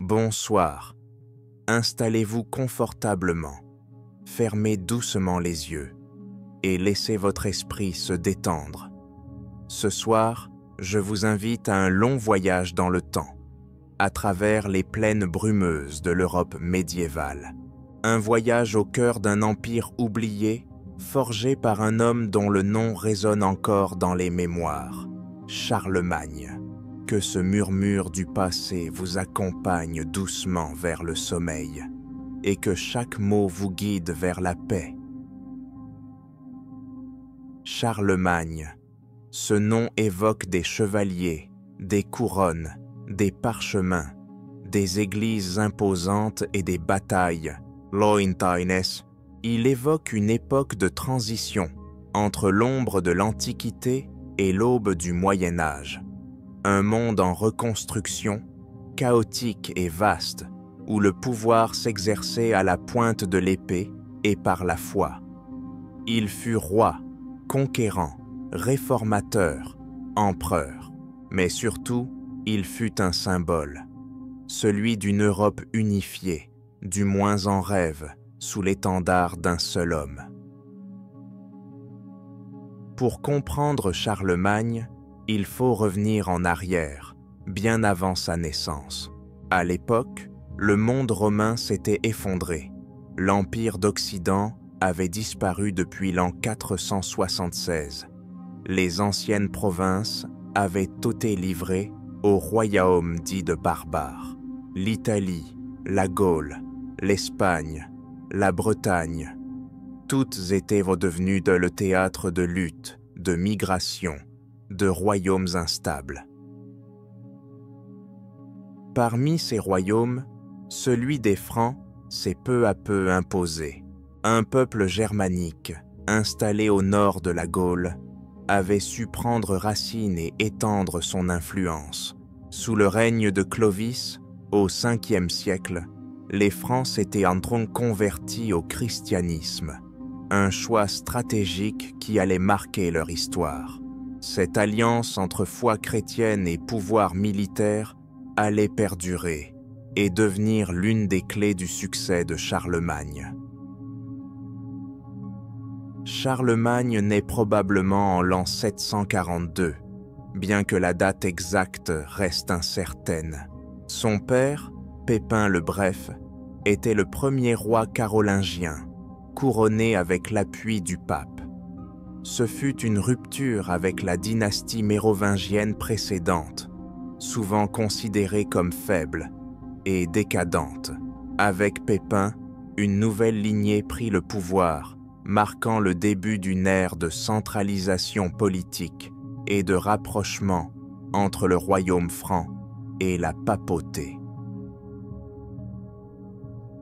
Bonsoir. Installez-vous confortablement, fermez doucement les yeux et laissez votre esprit se détendre. Ce soir, je vous invite à un long voyage dans le temps, à travers les plaines brumeuses de l'Europe médiévale. Un voyage au cœur d'un empire oublié, forgé par un homme dont le nom résonne encore dans les mémoires, Charlemagne. Que ce murmure du passé vous accompagne doucement vers le sommeil et que chaque mot vous guide vers la paix. Charlemagne. Ce nom évoque des chevaliers, des couronnes, des parchemins, des églises imposantes et des batailles. Lointaines. Il évoque une époque de transition entre l'ombre de l'Antiquité et l'aube du Moyen Âge. Un monde en reconstruction, chaotique et vaste, où le pouvoir s'exerçait à la pointe de l'épée et par la foi. Il fut roi, conquérant, réformateur, empereur, mais surtout, il fut un symbole, celui d'une Europe unifiée, du moins en rêve, sous l'étendard d'un seul homme. Pour comprendre Charlemagne, il faut revenir en arrière, bien avant sa naissance. À l'époque, le monde romain s'était effondré. L'Empire d'Occident avait disparu depuis l'an 476. Les anciennes provinces avaient été livrées au royaume dit de barbares. L'Italie, la Gaule, l'Espagne, la Bretagne, toutes étaient redevenues le théâtre de luttes, de migrations, de royaumes instables. Parmi ces royaumes, celui des Francs s'est peu à peu imposé. Un peuple germanique, installé au nord de la Gaule, avait su prendre racine et étendre son influence. Sous le règne de Clovis, au 5e siècle, les Francs s'étaient en train convertis au christianisme, un choix stratégique qui allait marquer leur histoire. Cette alliance entre foi chrétienne et pouvoir militaire allait perdurer et devenir l'une des clés du succès de Charlemagne. Charlemagne naît probablement en l'an 742, bien que la date exacte reste incertaine. Son père, Pépin le Bref, était le premier roi carolingien, couronné avec l'appui du pape. Ce fut une rupture avec la dynastie mérovingienne précédente, souvent considérée comme faible et décadente. Avec Pépin, une nouvelle lignée prit le pouvoir, marquant le début d'une ère de centralisation politique et de rapprochement entre le royaume franc et la papauté.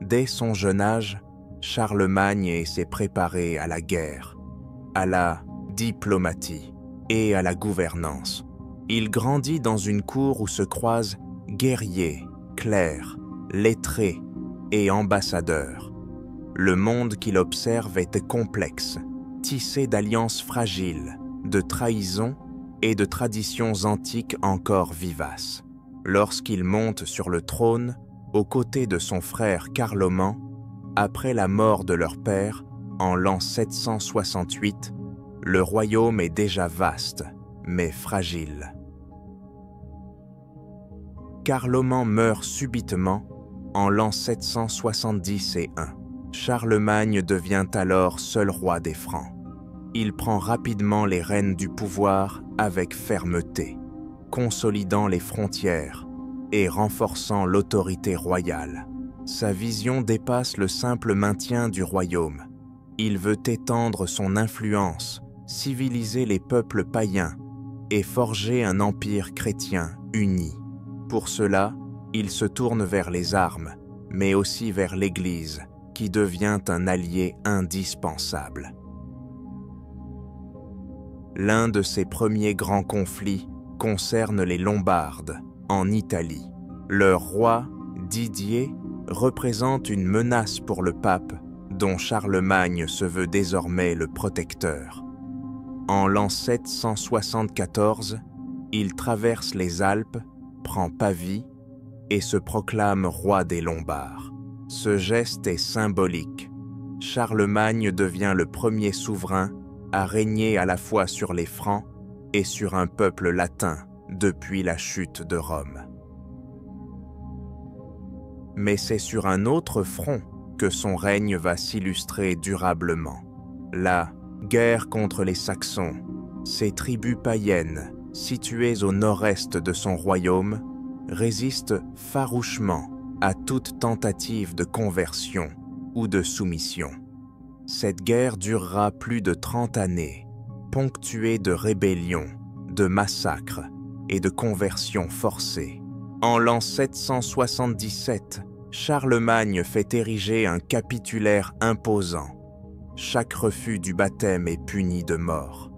Dès son jeune âge, Charlemagne s'est préparé à la guerre, à la diplomatie et à la gouvernance. Il grandit dans une cour où se croisent guerriers, clercs, lettrés et ambassadeurs. Le monde qu'il observe était complexe, tissé d'alliances fragiles, de trahisons et de traditions antiques encore vivaces. Lorsqu'il monte sur le trône, aux côtés de son frère Carloman, après la mort de leur père, en l'an 768, le royaume est déjà vaste, mais fragile. Carloman meurt subitement en l'an 771. Charlemagne devient alors seul roi des Francs. Il prend rapidement les rênes du pouvoir avec fermeté, consolidant les frontières et renforçant l'autorité royale. Sa vision dépasse le simple maintien du royaume. Il veut étendre son influence, civiliser les peuples païens et forger un empire chrétien uni. Pour cela, il se tourne vers les armes, mais aussi vers l'Église, qui devient un allié indispensable. L'un de ses premiers grands conflits concerne les Lombardes, en Italie. Leur roi, Didier, représente une menace pour le pape, dont Charlemagne se veut désormais le protecteur. En l'an 774, il traverse les Alpes, prend Pavie et se proclame roi des Lombards. Ce geste est symbolique. Charlemagne devient le premier souverain à régner à la fois sur les Francs et sur un peuple latin depuis la chute de Rome. Mais c'est sur un autre front que son règne va s'illustrer durablement. La guerre contre les Saxons, ces tribus païennes situées au nord-est de son royaume, résistent farouchement à toute tentative de conversion ou de soumission. Cette guerre durera plus de 30 années, ponctuée de rébellions, de massacres et de conversions forcées. En l'an 777, Charlemagne fait ériger un capitulaire imposant. Chaque refus du baptême est puni de mort.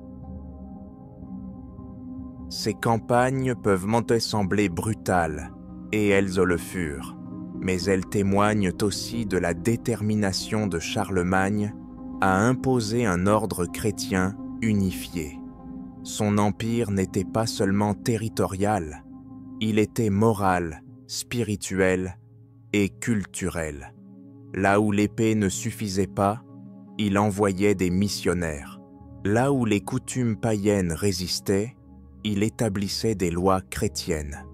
Ces campagnes peuvent sembler brutales, et elles le furent, mais elles témoignent aussi de la détermination de Charlemagne à imposer un ordre chrétien unifié. Son empire n'était pas seulement territorial, il était moral, spirituel et culturel. Là où l'épée ne suffisait pas, il envoyait des missionnaires. Là où les coutumes païennes résistaient, il établissait des lois chrétiennes.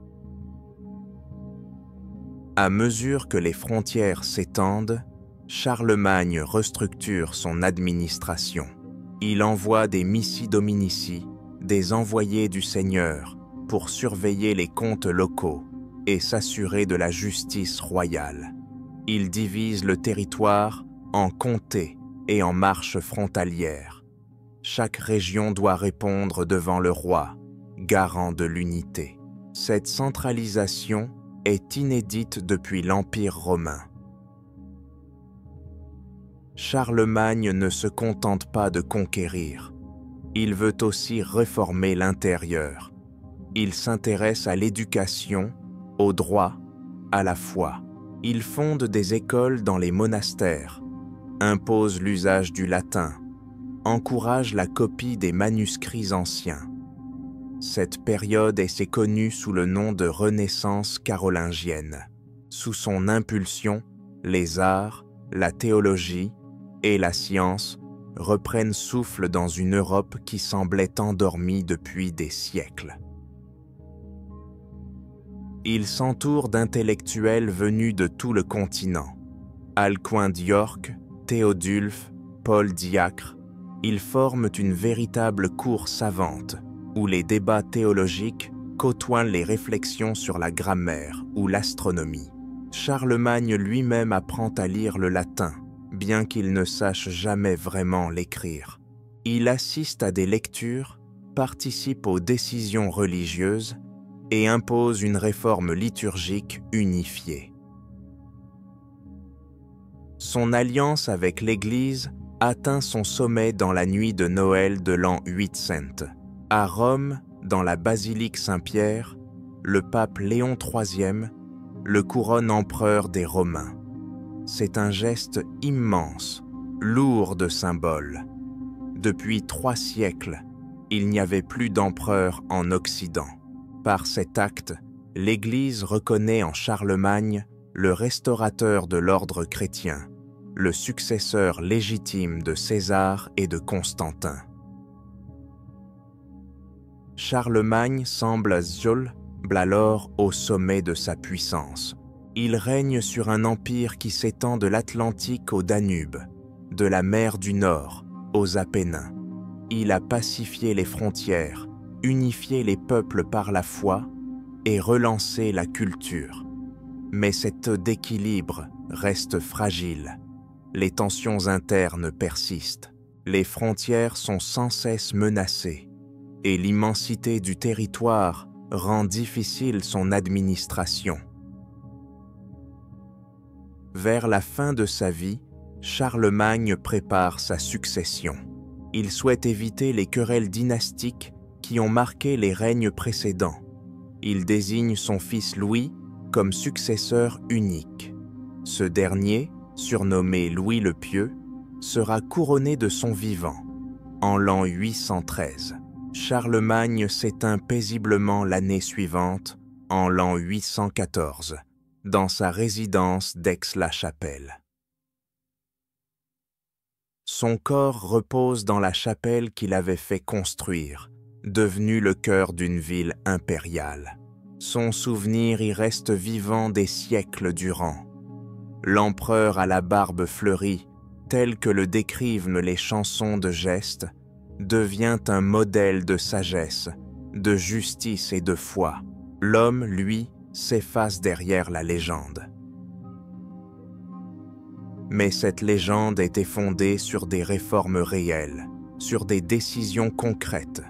À mesure que les frontières s'étendent, Charlemagne restructure son administration. Il envoie des missi dominici, des envoyés du Seigneur, pour surveiller les comptes locaux et s'assurer de la justice royale. Il divise le territoire en comtés et en marches frontalières. Chaque région doit répondre devant le roi, garant de l'unité. Cette centralisation est inédite depuis l'Empire romain. Charlemagne ne se contente pas de conquérir. Il veut aussi réformer l'intérieur. Il s'intéresse à l'éducation, au droit, à la foi. Il fonde des écoles dans les monastères, impose l'usage du latin, encourage la copie des manuscrits anciens. Cette période est connue sous le nom de Renaissance carolingienne. Sous son impulsion, les arts, la théologie et la science reprennent souffle dans une Europe qui semblait endormie depuis des siècles. Il s'entoure d'intellectuels venus de tout le continent. Alcuin d'York, Théodulphe, Paul Diacre, ils forment une véritable cour savante où les débats théologiques côtoient les réflexions sur la grammaire ou l'astronomie. Charlemagne lui-même apprend à lire le latin, bien qu'il ne sache jamais vraiment l'écrire. Il assiste à des lectures, participe aux décisions religieuses et impose une réforme liturgique unifiée. Son alliance avec l'Église atteint son sommet dans la nuit de Noël de l'an 800. À Rome, dans la basilique Saint-Pierre, le pape Léon III le couronne empereur des Romains. C'est un geste immense, lourd de symboles. Depuis 3 siècles, il n'y avait plus d'empereur en Occident. Par cet acte, l'Église reconnaît en Charlemagne le restaurateur de l'ordre chrétien, le successeur légitime de César et de Constantin. Charlemagne semble alors au sommet de sa puissance. Il règne sur un empire qui s'étend de l'Atlantique au Danube, de la mer du Nord aux Apennins. Il a pacifié les frontières, unifié les peuples par la foi et relancé la culture. Mais cet équilibre reste fragile. Les tensions internes persistent. Les frontières sont sans cesse menacées et l'immensité du territoire rend difficile son administration. Vers la fin de sa vie, Charlemagne prépare sa succession. Il souhaite éviter les querelles dynastiques qui ont marqué les règnes précédents. Il désigne son fils Louis comme successeur unique. Ce dernier, surnommé Louis le Pieux, sera couronné de son vivant. En l'an 813, Charlemagne s'éteint paisiblement l'année suivante, en l'an 814, dans sa résidence d'Aix-la-Chapelle. Son corps repose dans la chapelle qu'il avait fait construire, devenue le cœur d'une ville impériale. Son souvenir y reste vivant des siècles durant. L'empereur à la barbe fleurie, tel que le décrivent les chansons de geste, devient un modèle de sagesse, de justice et de foi. L'homme, lui, s'efface derrière la légende. Mais cette légende était fondée sur des réformes réelles, sur des décisions concrètes,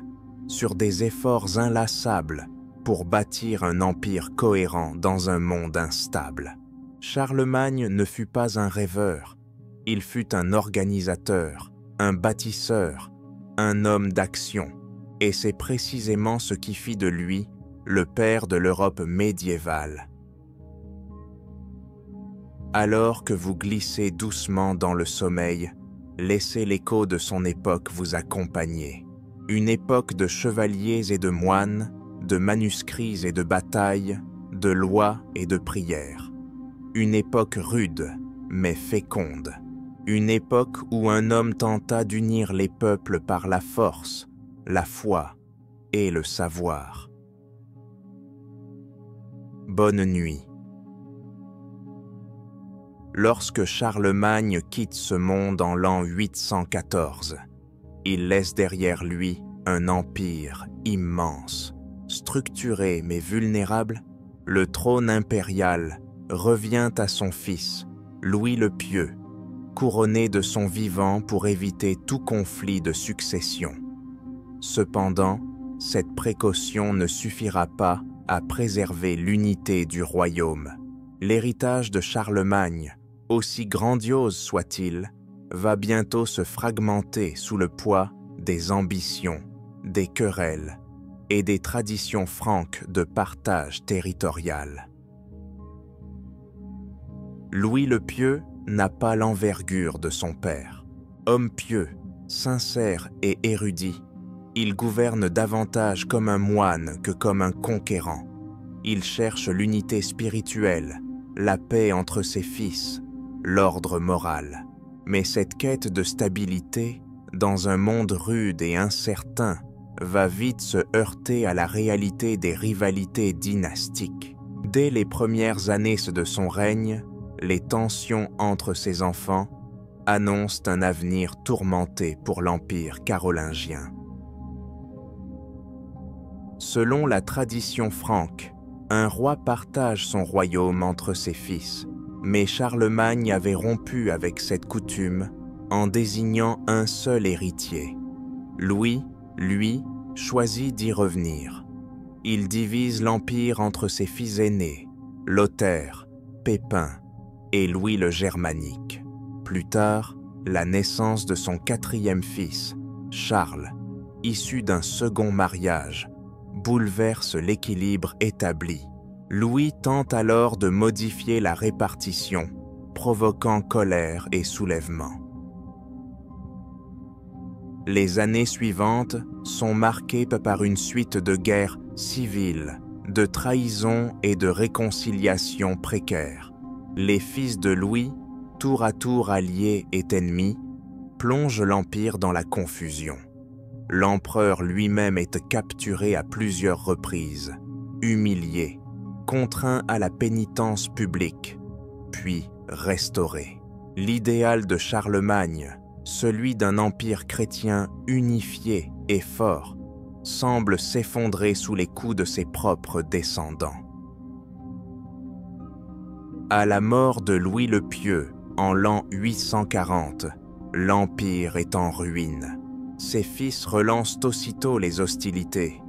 sur des efforts inlassables pour bâtir un empire cohérent dans un monde instable. Charlemagne ne fut pas un rêveur, il fut un organisateur, un bâtisseur, un homme d'action, et c'est précisément ce qui fit de lui le père de l'Europe médiévale. Alors que vous glissez doucement dans le sommeil, laissez l'écho de son époque vous accompagner. Une époque de chevaliers et de moines, de manuscrits et de batailles, de lois et de prières. Une époque rude, mais féconde. Une époque où un homme tenta d'unir les peuples par la force, la foi et le savoir. Bonne nuit. Lorsque Charlemagne quitte ce monde en l'an 814, il laisse derrière lui un empire immense, structuré mais vulnérable. Le trône impérial revient à son fils, Louis le Pieux, couronné de son vivant pour éviter tout conflit de succession. Cependant, cette précaution ne suffira pas à préserver l'unité du royaume. L'héritage de Charlemagne, aussi grandiose soit-il, va bientôt se fragmenter sous le poids des ambitions, des querelles et des traditions franques de partage territorial. Louis le Pieux n'a pas l'envergure de son père. Homme pieux, sincère et érudit, il gouverne davantage comme un moine que comme un conquérant. Il cherche l'unité spirituelle, la paix entre ses fils, l'ordre moral. Mais cette quête de stabilité, dans un monde rude et incertain, va vite se heurter à la réalité des rivalités dynastiques. Dès les premières années de son règne, les tensions entre ses enfants annoncent un avenir tourmenté pour l'Empire carolingien. Selon la tradition franque, un roi partage son royaume entre ses fils, mais Charlemagne avait rompu avec cette coutume en désignant un seul héritier. Louis, lui, choisit d'y revenir. Il divise l'empire entre ses fils aînés, Lothaire, Pépin et Louis le Germanique. Plus tard, la naissance de son quatrième fils, Charles, issu d'un second mariage, bouleverse l'équilibre établi. Louis tente alors de modifier la répartition, provoquant colère et soulèvement. Les années suivantes sont marquées par une suite de guerres civiles, de trahisons et de réconciliations précaires. Les fils de Louis, tour à tour alliés et ennemis, plongent l'Empire dans la confusion. L'empereur lui-même est capturé à plusieurs reprises, humilié, contraint à la pénitence publique, puis restauré. L'idéal de Charlemagne, celui d'un empire chrétien unifié et fort, semble s'effondrer sous les coups de ses propres descendants. À la mort de Louis le Pieux, en l'an 840, l'empire est en ruine. Ses fils relancent aussitôt les hostilités.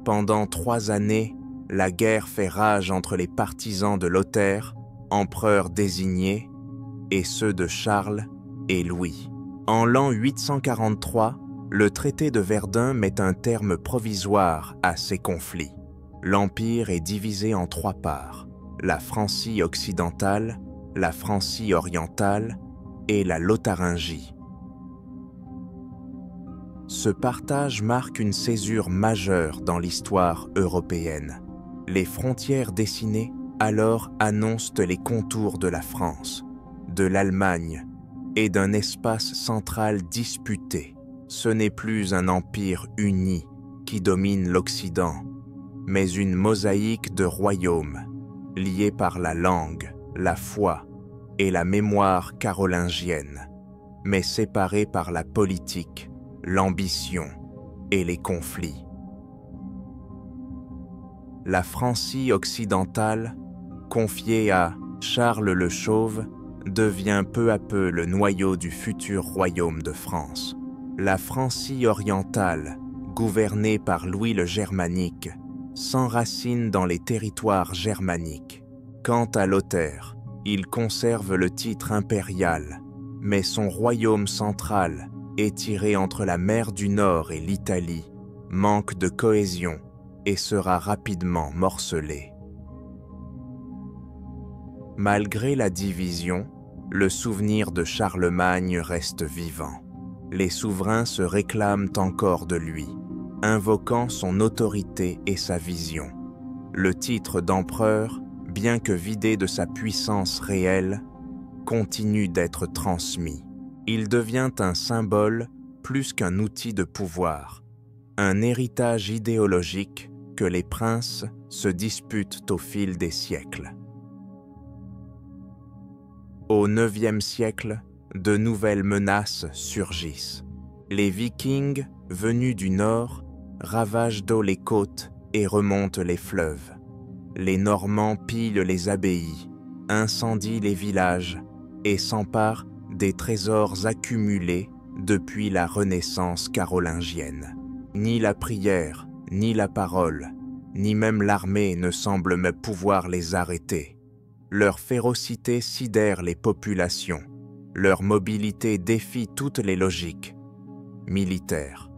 Pendant 3 années, la guerre fait rage entre les partisans de Lothaire, empereur désigné, et ceux de Charles et Louis. En l'an 843, le traité de Verdun met un terme provisoire à ces conflits. L'empire est divisé en 3 parts, la Francie occidentale, la Francie orientale et la Lotharingie. Ce partage marque une césure majeure dans l'histoire européenne. Les frontières dessinées alors annoncent les contours de la France, de l'Allemagne et d'un espace central disputé. Ce n'est plus un empire uni qui domine l'Occident, mais une mosaïque de royaumes, liés par la langue, la foi et la mémoire carolingienne, mais séparés par la politique, l'ambition et les conflits. La Francie occidentale, confiée à Charles le Chauve, devient peu à peu le noyau du futur royaume de France. La Francie orientale, gouvernée par Louis le Germanique, s'enracine dans les territoires germaniques. Quant à Lothaire, il conserve le titre impérial, mais son royaume central, étiré entre la mer du Nord et l'Italie, manque de cohésion et sera rapidement morcelé. Malgré la division, le souvenir de Charlemagne reste vivant. Les souverains se réclament encore de lui, invoquant son autorité et sa vision. Le titre d'empereur, bien que vidé de sa puissance réelle, continue d'être transmis. Il devient un symbole plus qu'un outil de pouvoir, un héritage idéologique que les princes se disputent au fil des siècles. Au IXe siècle, de nouvelles menaces surgissent. Les Vikings, venus du nord, ravagent d'eau les côtes et remontent les fleuves. Les Normands pillent les abbayes, incendient les villages et s'emparent des trésors accumulés depuis la Renaissance carolingienne. Ni la prière, ni la parole, ni même l'armée ne semblent me pouvoir les arrêter. Leur férocité sidère les populations, leur mobilité défie toutes les logiques militaires.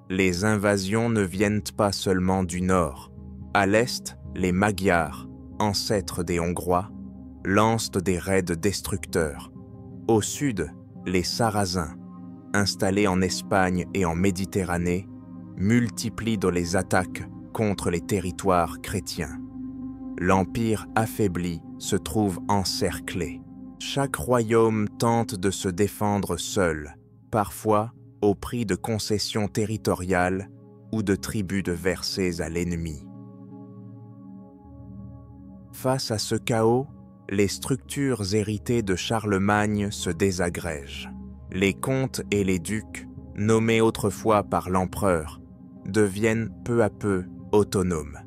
Les invasions ne viennent pas seulement du nord. À l'est, les Magyars, ancêtres des Hongrois, lancent des raids destructeurs. Au sud, les Sarrasins, installés en Espagne et en Méditerranée, multiplient les attaques contre les territoires chrétiens. L'empire affaibli se trouve encerclé. Chaque royaume tente de se défendre seul, parfois au prix de concessions territoriales ou de tributs versés à l'ennemi. Face à ce chaos, les structures héritées de Charlemagne se désagrègent. Les comtes et les ducs, nommés autrefois par l'empereur, deviennent peu à peu autonomes.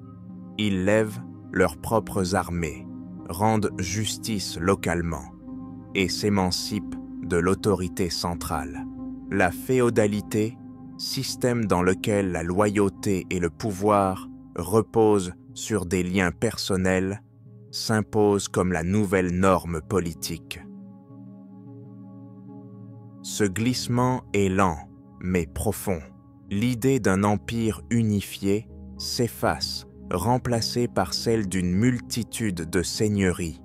Ils lèvent leurs propres armées, rendent justice localement et s'émancipent de l'autorité centrale. La féodalité, système dans lequel la loyauté et le pouvoir reposent sur des liens personnels, s'impose comme la nouvelle norme politique. Ce glissement est lent, mais profond. L'idée d'un empire unifié s'efface, remplacée par celle d'une multitude de seigneuries.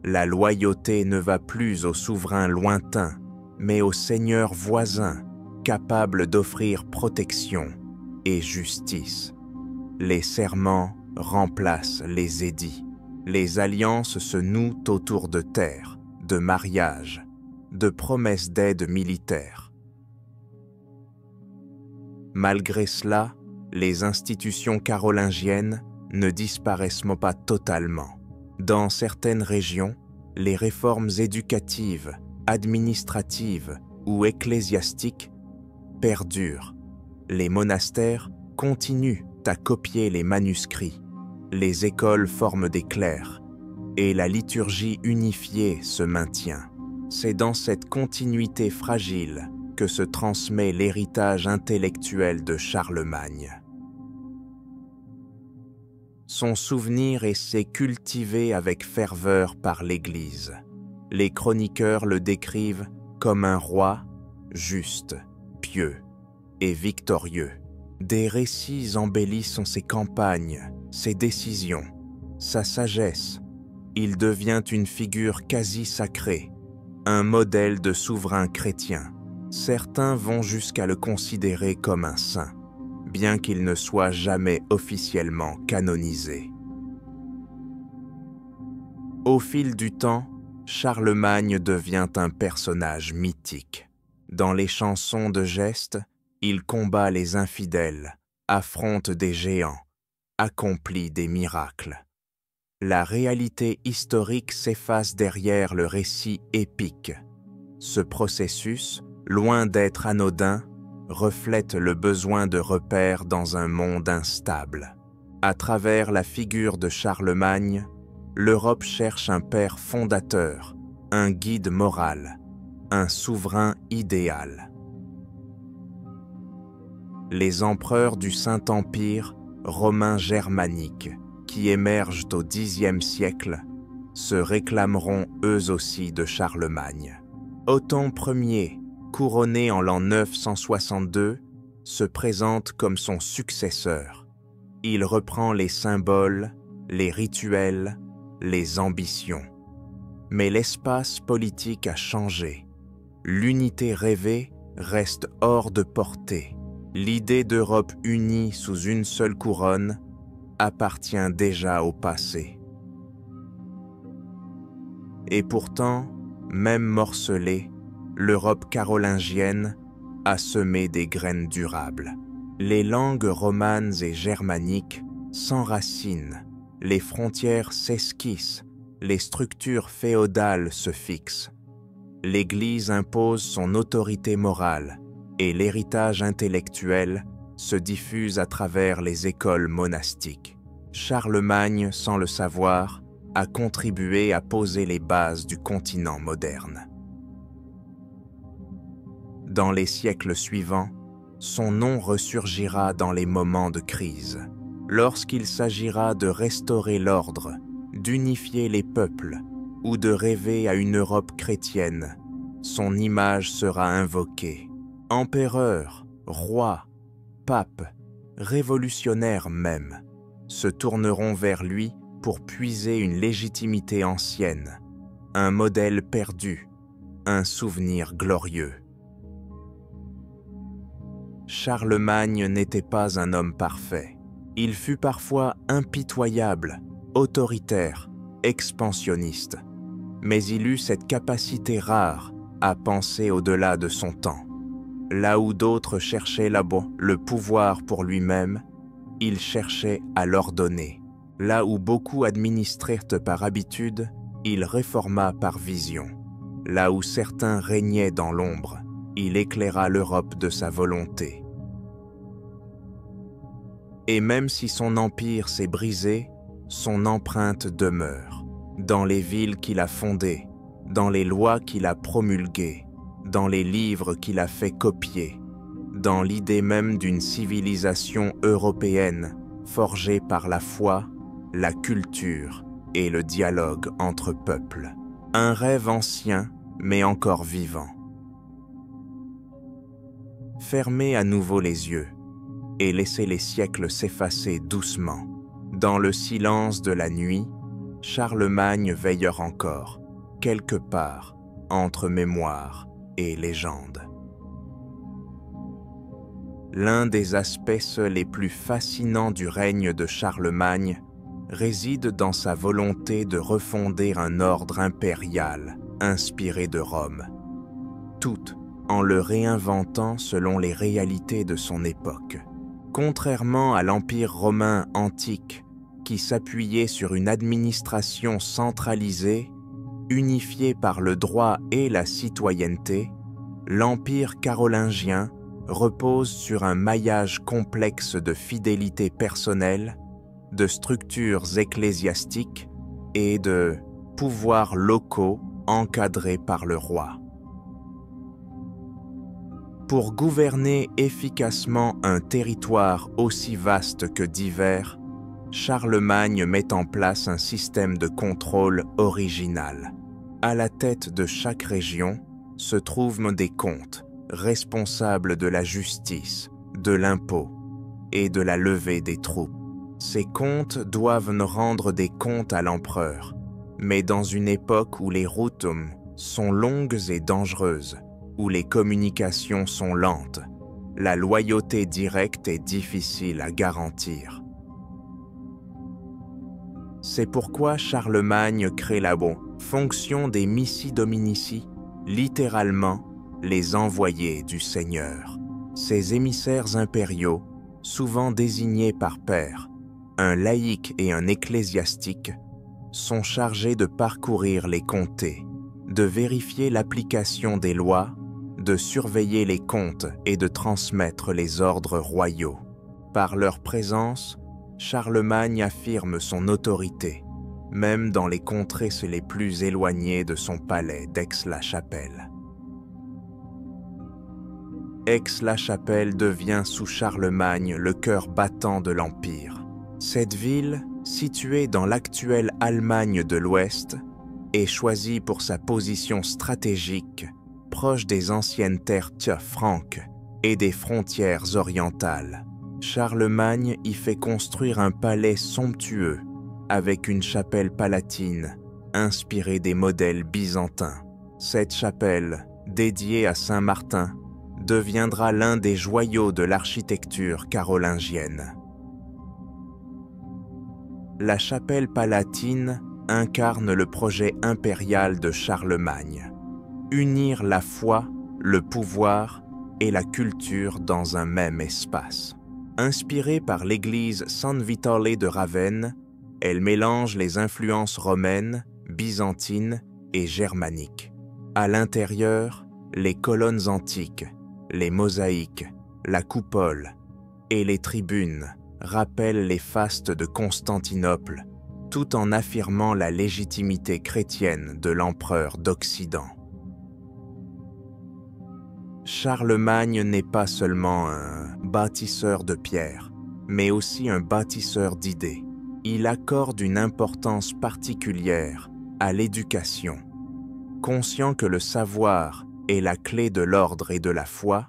La loyauté ne va plus aux souverains lointains, mais aux seigneurs voisins, capables d'offrir protection et justice. Les serments remplacent les édits. Les alliances se nouent autour de terres, de mariages, de promesses d'aide militaire. Malgré cela, les institutions carolingiennes ne disparaissent pas totalement. Dans certaines régions, les réformes éducatives, administratives ou ecclésiastiques perdurent. Les monastères continuent à copier les manuscrits. Les écoles forment des clercs et la liturgie unifiée se maintient. C'est dans cette continuité fragile que se transmet l'héritage intellectuel de Charlemagne. Son souvenir est cultivé avec ferveur par l'Église. Les chroniqueurs le décrivent comme un roi juste, pieux et victorieux. Des récits embellissent ses campagnes, ses décisions, sa sagesse. Il devient une figure quasi sacrée, un modèle de souverain chrétien. Certains vont jusqu'à le considérer comme un saint. bien qu'il ne soit jamais officiellement canonisé. Au fil du temps, Charlemagne devient un personnage mythique. Dans les chansons de geste, il combat les infidèles, affronte des géants, accomplit des miracles. La réalité historique s'efface derrière le récit épique. Ce processus, loin d'être anodin, reflète le besoin de repères dans un monde instable. À travers la figure de Charlemagne, l'Europe cherche un père fondateur, un guide moral, un souverain idéal. Les empereurs du Saint-Empire romain germanique, qui émergent au Xe siècle, se réclameront eux aussi de Charlemagne. Othon Ier, couronné en l'an 962, se présente comme son successeur. Il reprend les symboles, les rituels, les ambitions. Mais l'espace politique a changé. L'unité rêvée reste hors de portée. L'idée d'Europe unie sous une seule couronne appartient déjà au passé. Et pourtant, même morcelée, l'Europe carolingienne a semé des graines durables. Les langues romanes et germaniques s'enracinent, les frontières s'esquissent, les structures féodales se fixent. L'Église impose son autorité morale et l'héritage intellectuel se diffuse à travers les écoles monastiques. Charlemagne, sans le savoir, a contribué à poser les bases du continent moderne. Dans les siècles suivants, son nom ressurgira dans les moments de crise. Lorsqu'il s'agira de restaurer l'ordre, d'unifier les peuples ou de rêver à une Europe chrétienne, son image sera invoquée. Empereur, roi, pape, révolutionnaires même, se tourneront vers lui pour puiser une légitimité ancienne, un modèle perdu, un souvenir glorieux. Charlemagne n'était pas un homme parfait. Il fut parfois impitoyable, autoritaire, expansionniste, mais il eut cette capacité rare à penser au-delà de son temps. Là où d'autres cherchaient le pouvoir pour lui-même, il cherchait à l'ordonner. Là où beaucoup administrèrent par habitude, il réforma par vision. Là où certains régnaient dans l'ombre, il éclaira l'Europe de sa volonté. Et même si son empire s'est brisé, son empreinte demeure. Dans les villes qu'il a fondées, dans les lois qu'il a promulguées, dans les livres qu'il a fait copier, dans l'idée même d'une civilisation européenne forgée par la foi, la culture et le dialogue entre peuples. Un rêve ancien, mais encore vivant. Fermez à nouveau les yeux et laissez les siècles s'effacer doucement. Dans le silence de la nuit, Charlemagne veillera encore, quelque part, entre mémoire et légende. L'un des aspects les plus fascinants du règne de Charlemagne réside dans sa volonté de refonder un ordre impérial inspiré de Rome, tout en le réinventant selon les réalités de son époque. Contrairement à l'Empire romain antique, qui s'appuyait sur une administration centralisée, unifiée par le droit et la citoyenneté, l'Empire carolingien repose sur un maillage complexe de fidélité personnelle, de structures ecclésiastiques et de pouvoirs locaux encadrés par le roi. Pour gouverner efficacement un territoire aussi vaste que divers, Charlemagne met en place un système de contrôle original. À la tête de chaque région se trouvent des comtes, responsables de la justice, de l'impôt et de la levée des troupes. Ces comtes doivent rendre des comptes à l'empereur, mais dans une époque où les routes sont longues et dangereuses, où les communications sont lentes, la loyauté directe est difficile à garantir. C'est pourquoi Charlemagne crée la fonction des missi dominici, littéralement les envoyés du Seigneur. Ces émissaires impériaux, souvent désignés par pair, un laïc et un ecclésiastique, sont chargés de parcourir les comtés, de vérifier l'application des lois, de surveiller les comptes et de transmettre les ordres royaux. Par leur présence, Charlemagne affirme son autorité, même dans les contrées les plus éloignées de son palais d'Aix-la-Chapelle. Aix-la-Chapelle devient sous Charlemagne le cœur battant de l'Empire. Cette ville, située dans l'actuelle Allemagne de l'Ouest, est choisie pour sa position stratégique, proche des anciennes terres franques et des frontières orientales. Charlemagne y fait construire un palais somptueux, avec une chapelle palatine, inspirée des modèles byzantins. Cette chapelle, dédiée à Saint Martin, deviendra l'un des joyaux de l'architecture carolingienne. La chapelle palatine incarne le projet impérial de Charlemagne: unir la foi, le pouvoir et la culture dans un même espace. Inspirée par l'église San Vitale de Ravenne, elle mélange les influences romaines, byzantines et germaniques. À l'intérieur, les colonnes antiques, les mosaïques, la coupole et les tribunes rappellent les fastes de Constantinople, tout en affirmant la légitimité chrétienne de l'empereur d'Occident. Charlemagne n'est pas seulement un bâtisseur de pierre, mais aussi un bâtisseur d'idées. Il accorde une importance particulière à l'éducation. Conscient que le savoir est la clé de l'ordre et de la foi,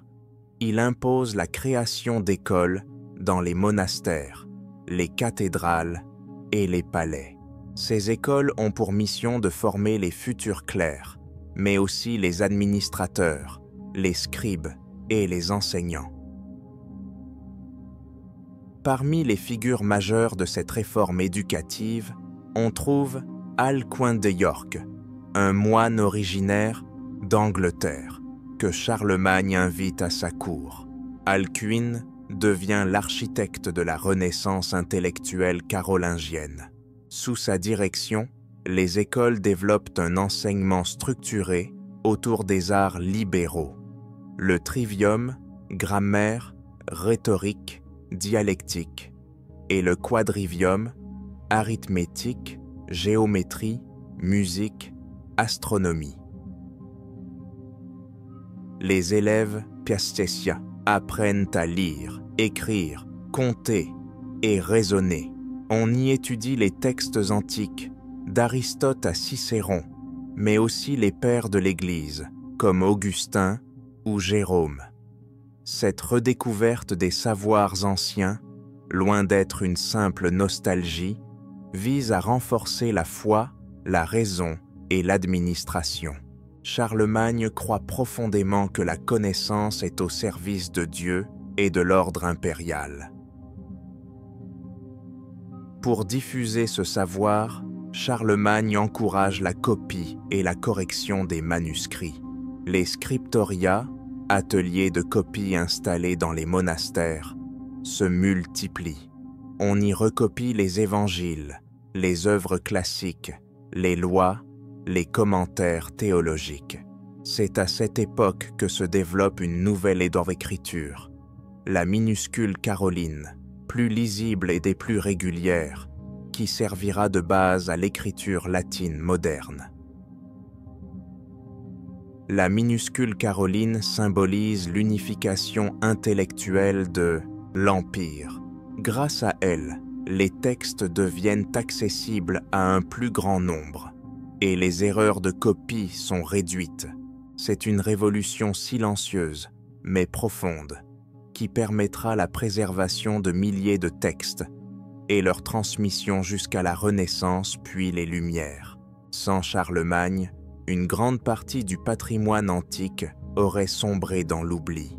il impose la création d'écoles dans les monastères, les cathédrales et les palais. Ces écoles ont pour mission de former les futurs clercs, mais aussi les administrateurs, les scribes et les enseignants. Parmi les figures majeures de cette réforme éducative, on trouve Alcuin de York, un moine originaire d'Angleterre, que Charlemagne invite à sa cour. Alcuin devient l'architecte de la renaissance intellectuelle carolingienne. Sous sa direction, les écoles développent un enseignement structuré autour des arts libéraux: le trivium, grammaire, rhétorique, dialectique, et le quadrivium, arithmétique, géométrie, musique, astronomie. Les élèves piastesia apprennent à lire, écrire, compter et raisonner. On y étudie les textes antiques, d'Aristote à Cicéron, mais aussi les pères de l'Église, comme Augustin ou Jérôme. Cette redécouverte des savoirs anciens, loin d'être une simple nostalgie, vise à renforcer la foi, la raison et l'administration. Charlemagne croit profondément que la connaissance est au service de Dieu et de l'ordre impérial. Pour diffuser ce savoir, Charlemagne encourage la copie et la correction des manuscrits. Les scriptoria, ateliers de copie installés dans les monastères, se multiplient. On y recopie les évangiles, les œuvres classiques, les lois, les commentaires théologiques. C'est à cette époque que se développe une nouvelle écriture, la minuscule caroline, plus lisible et des plus régulières, qui servira de base à l'écriture latine moderne. La minuscule caroline symbolise l'unification intellectuelle de l'Empire. Grâce à elle, les textes deviennent accessibles à un plus grand nombre, et les erreurs de copie sont réduites. C'est une révolution silencieuse, mais profonde, qui permettra la préservation de milliers de textes et leur transmission jusqu'à la Renaissance puis les Lumières. Sans Charlemagne, une grande partie du patrimoine antique aurait sombré dans l'oubli.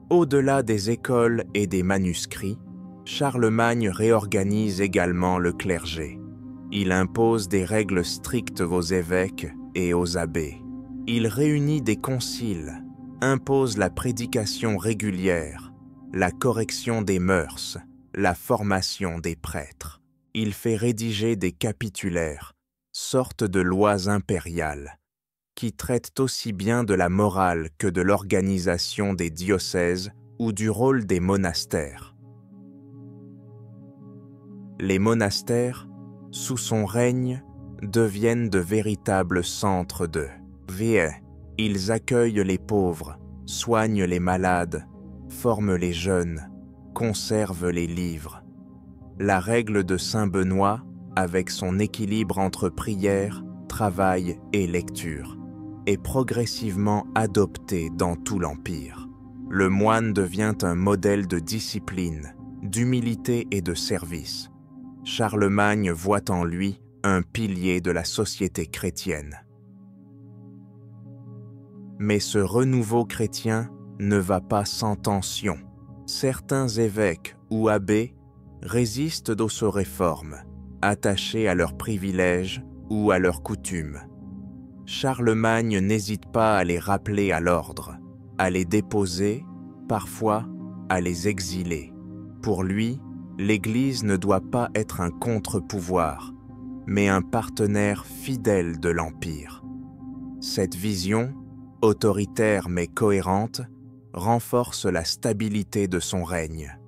Au-delà des écoles et des manuscrits, Charlemagne réorganise également le clergé. Il impose des règles strictes aux évêques et aux abbés. Il réunit des conciles, impose la prédication régulière, la correction des mœurs, la formation des prêtres. Il fait rédiger des capitulaires, sortes de lois impériales, qui traitent aussi bien de la morale que de l'organisation des diocèses ou du rôle des monastères. Les monastères, sous son règne, deviennent de véritables centres de vie. Ils accueillent les pauvres, soignent les malades, forment les jeunes, conservent les livres. La règle de Saint Benoît, avec son équilibre entre prière, travail et lecture, est progressivement adoptée dans tout l'Empire. Le moine devient un modèle de discipline, d'humilité et de service. Charlemagne voit en lui un pilier de la société chrétienne. Mais ce renouveau chrétien ne va pas sans tension. Certains évêques ou abbés résistent aux réformes, attachés à leurs privilèges ou à leurs coutumes. Charlemagne n'hésite pas à les rappeler à l'ordre, à les déposer, parfois à les exiler. Pour lui, l'Église ne doit pas être un contre-pouvoir, mais un partenaire fidèle de l'Empire. Cette vision, autoritaire mais cohérente, renforce la stabilité de son règne.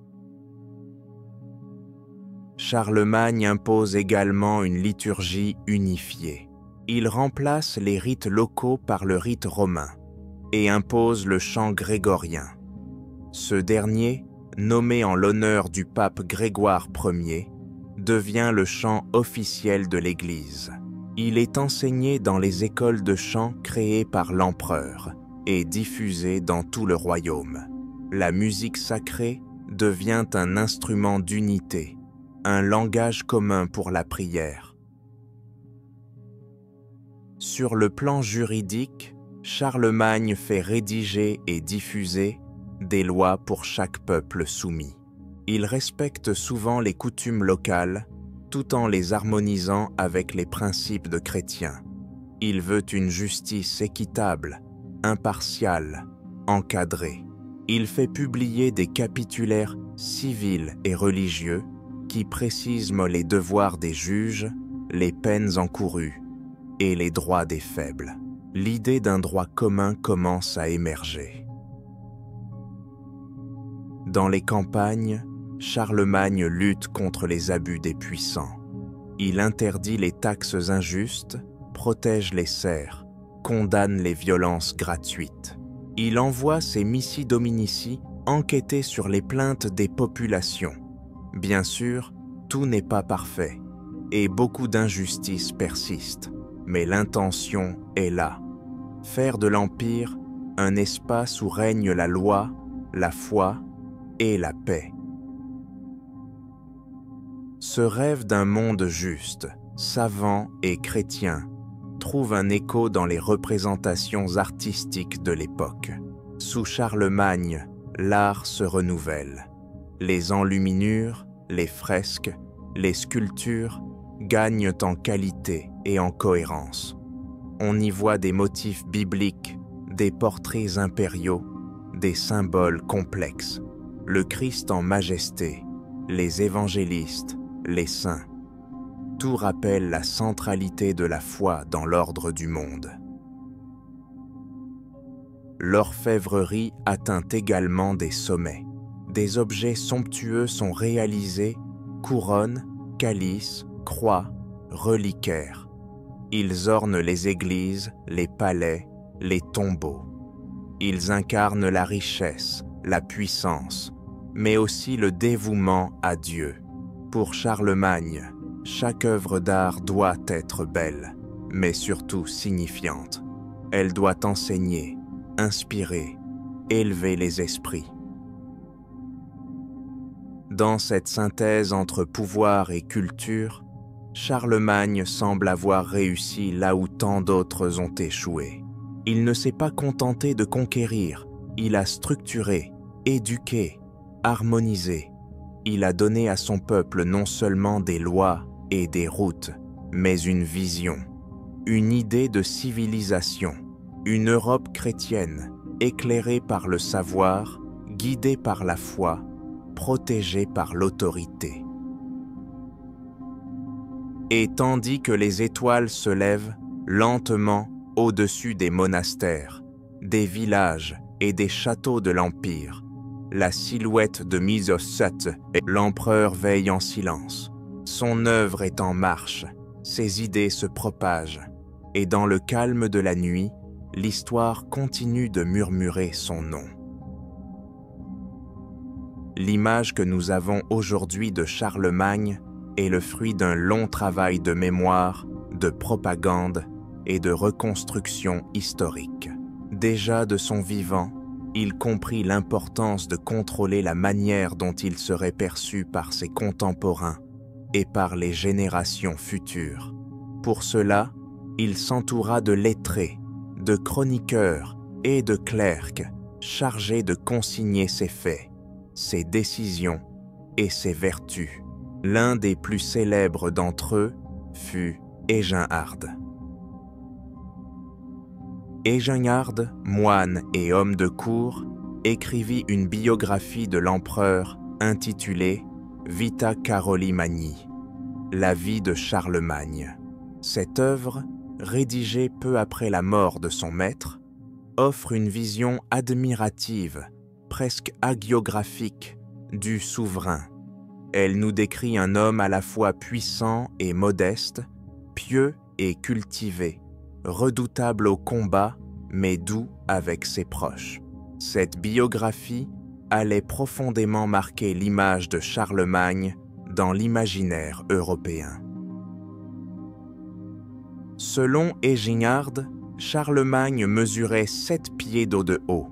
Charlemagne impose également une liturgie unifiée. Il remplace les rites locaux par le rite romain et impose le chant grégorien. Ce dernier, nommé en l'honneur du pape Grégoire Ier, devient le chant officiel de l'Église. Il est enseigné dans les écoles de chant créées par l'empereur et diffusé dans tout le royaume. La musique sacrée devient un instrument d'unité, un langage commun pour la prière. Sur le plan juridique, Charlemagne fait rédiger et diffuser des lois pour chaque peuple soumis. Il respecte souvent les coutumes locales, tout en les harmonisant avec les principes de chrétiens. Il veut une justice équitable, impartiale, encadrée. Il fait publier des capitulaires civils et religieux qui précisent les devoirs des juges, les peines encourues et les droits des faibles. L'idée d'un droit commun commence à émerger. Dans les campagnes, Charlemagne lutte contre les abus des puissants. Il interdit les taxes injustes, protège les serfs, condamne les violences gratuites. Il envoie ses missi dominici enquêter sur les plaintes des populations. Bien sûr, tout n'est pas parfait et beaucoup d'injustices persistent. Mais l'intention est là, faire de l'Empire un espace où règne la loi, la foi et la paix. Ce rêve d'un monde juste, savant et chrétien trouve un écho dans les représentations artistiques de l'époque. Sous Charlemagne, l'art se renouvelle. Les enluminures, les fresques, les sculptures gagnent en qualité et en cohérence. On y voit des motifs bibliques, des portraits impériaux, des symboles complexes, le Christ en majesté, les évangélistes, les saints. Tout rappelle la centralité de la foi dans l'ordre du monde. L'orfèvrerie atteint également des sommets. Des objets somptueux sont réalisés, couronnes, calices, croix, reliquaires. Ils ornent les églises, les palais, les tombeaux. Ils incarnent la richesse, la puissance, mais aussi le dévouement à Dieu. Pour Charlemagne, chaque œuvre d'art doit être belle, mais surtout signifiante. Elle doit enseigner, inspirer, élever les esprits. Dans cette synthèse entre pouvoir et culture, Charlemagne semble avoir réussi là où tant d'autres ont échoué. Il ne s'est pas contenté de conquérir, il a structuré, éduqué, harmonisé. Il a donné à son peuple non seulement des lois et des routes, mais une vision, une idée de civilisation, une Europe chrétienne, éclairée par le savoir, guidée par la foi, protégée par l'autorité. Et tandis que les étoiles se lèvent lentement au-dessus des monastères, des villages et des châteaux de l'Empire, la silhouette de Misosat et l'empereur veille en silence. Son œuvre est en marche, ses idées se propagent, et dans le calme de la nuit, l'histoire continue de murmurer son nom. L'image que nous avons aujourd'hui de Charlemagne est le fruit d'un long travail de mémoire, de propagande et de reconstruction historique. Déjà de son vivant, il comprit l'importance de contrôler la manière dont il serait perçu par ses contemporains et par les générations futures. Pour cela, il s'entoura de lettrés, de chroniqueurs et de clercs chargés de consigner ses faits, ses décisions et ses vertus. L'un des plus célèbres d'entre eux fut Eginhard. Eginhard, moine et homme de cour, écrivit une biographie de l'empereur intitulée Vita Caroli Magni, la vie de Charlemagne. Cette œuvre, rédigée peu après la mort de son maître, offre une vision admirative, presque hagiographique, du souverain. Elle nous décrit un homme à la fois puissant et modeste, pieux et cultivé, redoutable au combat, mais doux avec ses proches. Cette biographie allait profondément marquer l'image de Charlemagne dans l'imaginaire européen. Selon Eginhard, Charlemagne mesurait 7 pieds d'eau de haut,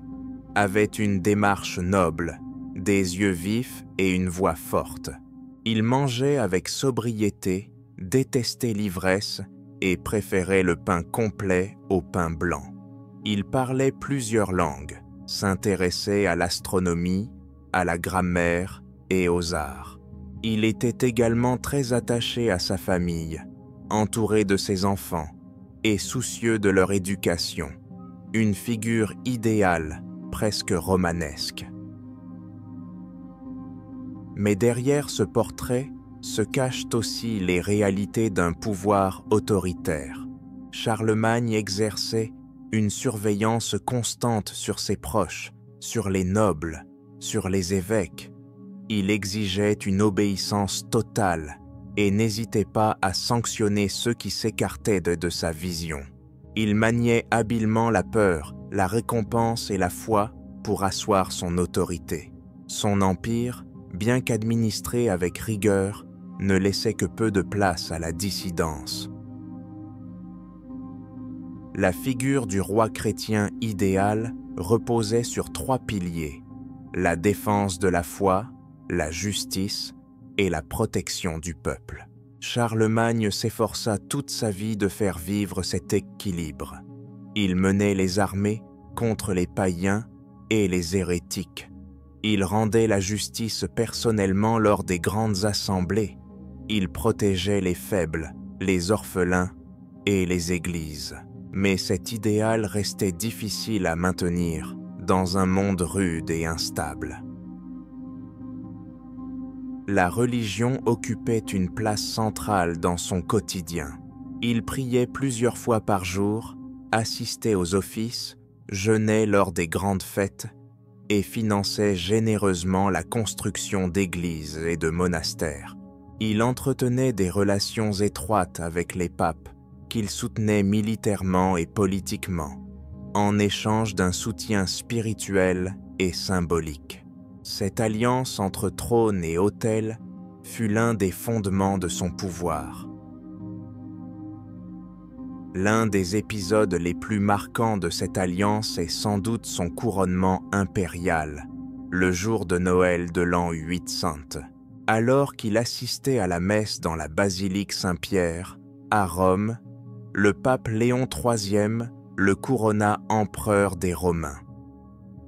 avait une démarche noble, des yeux vifs et une voix forte. Il mangeait avec sobriété, détestait l'ivresse et préférait le pain complet au pain blanc. Il parlait plusieurs langues, s'intéressait à l'astronomie, à la grammaire et aux arts. Il était également très attaché à sa famille, entouré de ses enfants et soucieux de leur éducation, une figure idéale, presque romanesque. Mais derrière ce portrait se cachent aussi les réalités d'un pouvoir autoritaire. Charlemagne exerçait une surveillance constante sur ses proches, sur les nobles, sur les évêques. Il exigeait une obéissance totale et n'hésitait pas à sanctionner ceux qui s'écartaient de sa vision. Il maniait habilement la peur, la récompense et la foi pour asseoir son autorité. Son empire, bien qu'administré avec rigueur, ne laissait que peu de place à la dissidence. La figure du roi chrétien idéal reposait sur 3 piliers: la défense de la foi, la justice et la protection du peuple. Charlemagne s'efforça toute sa vie de faire vivre cet équilibre. Il menait les armées contre les païens et les hérétiques. Il rendait la justice personnellement lors des grandes assemblées. Il protégeait les faibles, les orphelins et les églises. Mais cet idéal restait difficile à maintenir dans un monde rude et instable. La religion occupait une place centrale dans son quotidien. Il priait plusieurs fois par jour, assistait aux offices, jeûnait lors des grandes fêtes et finançait généreusement la construction d'églises et de monastères. Il entretenait des relations étroites avec les papes qu'il soutenait militairement et politiquement, en échange d'un soutien spirituel et symbolique. Cette alliance entre trône et autel fut l'un des fondements de son pouvoir. L'un des épisodes les plus marquants de cette alliance est sans doute son couronnement impérial, le jour de Noël de l'an 800. Alors qu'il assistait à la messe dans la basilique Saint-Pierre, à Rome, le pape Léon III le couronna empereur des Romains.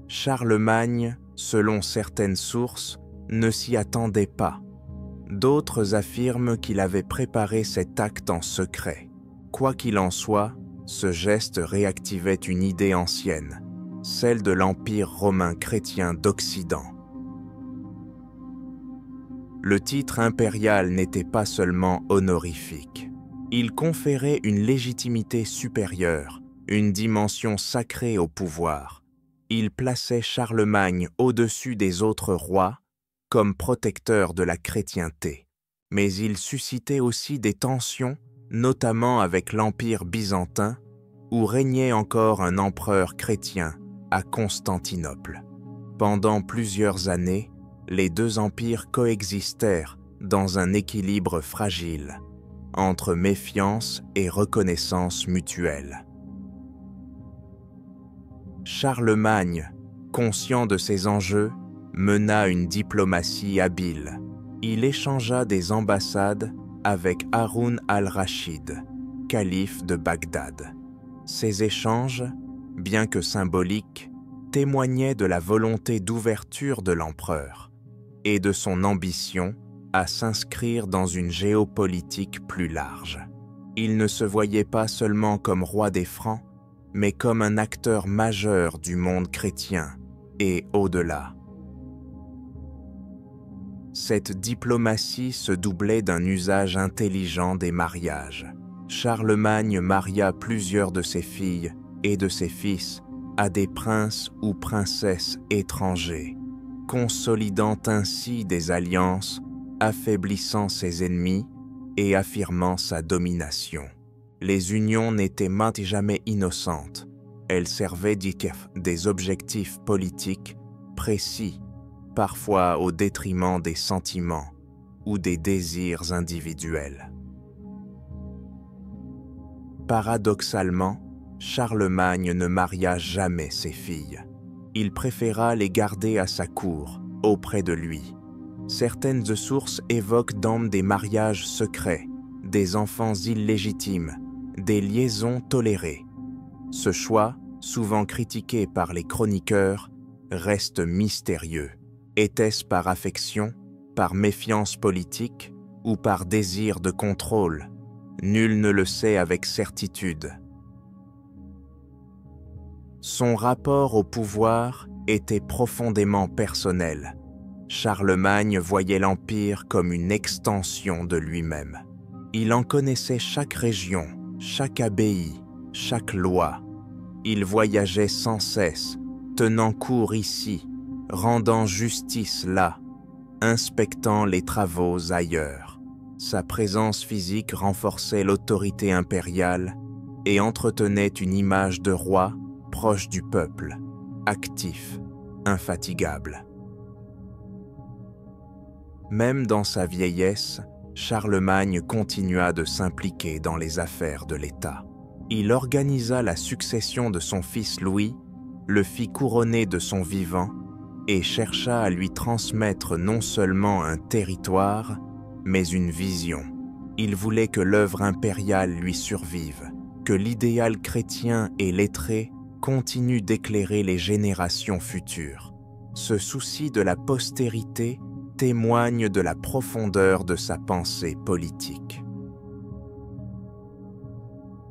Charlemagne selon certaines sources, ne s'y attendait pas. D'autres affirment qu'il avait préparé cet acte en secret. Quoi qu'il en soit, ce geste réactivait une idée ancienne, celle de l'Empire romain chrétien d'Occident. Le titre impérial n'était pas seulement honorifique. Il conférait une légitimité supérieure, une dimension sacrée au pouvoir. Il plaçait Charlemagne au-dessus des autres rois, comme protecteur de la chrétienté. Mais il suscitait aussi des tensions, notamment avec l'Empire byzantin, où régnait encore un empereur chrétien à Constantinople. Pendant plusieurs années, les deux empires coexistèrent dans un équilibre fragile, entre méfiance et reconnaissance mutuelle. Charlemagne, conscient de ces enjeux, mena une diplomatie habile. Il échangea des ambassades avec Haroun al-Rachid, calife de Bagdad. Ces échanges, bien que symboliques, témoignaient de la volonté d'ouverture de l'empereur et de son ambition à s'inscrire dans une géopolitique plus large. Il ne se voyait pas seulement comme roi des Francs, mais comme un acteur majeur du monde chrétien et au-delà. Cette diplomatie se doublait d'un usage intelligent des mariages. Charlemagne maria plusieurs de ses filles et de ses fils à des princes ou princesses étrangers, consolidant ainsi des alliances, affaiblissant ses ennemis et affirmant sa domination. Les unions n'étaient maintes jamais innocentes. Elles servaient des objectifs politiques précis, parfois au détriment des sentiments ou des désirs individuels. Paradoxalement, Charlemagne ne maria jamais ses filles. Il préféra les garder à sa cour, auprès de lui. Certaines sources évoquent d'emblée des mariages secrets, des enfants illégitimes, des liaisons tolérées. Ce choix, souvent critiqué par les chroniqueurs, reste mystérieux. Était-ce par affection, par méfiance politique ou par désir de contrôle? Nul ne le sait avec certitude. Son rapport au pouvoir était profondément personnel. Charlemagne voyait l'Empire comme une extension de lui-même. Il en connaissait chaque région, chaque abbaye, chaque loi. Il voyageait sans cesse, tenant cours ici, rendant justice là, inspectant les travaux ailleurs. Sa présence physique renforçait l'autorité impériale et entretenait une image de roi proche du peuple, actif, infatigable. Même dans sa vieillesse, Charlemagne continua de s'impliquer dans les affaires de l'État. Il organisa la succession de son fils Louis, le fit couronner de son vivant et chercha à lui transmettre non seulement un territoire, mais une vision. Il voulait que l'œuvre impériale lui survive, que l'idéal chrétien et lettré continue d'éclairer les générations futures. Ce souci de la postérité témoigne de la profondeur de sa pensée politique.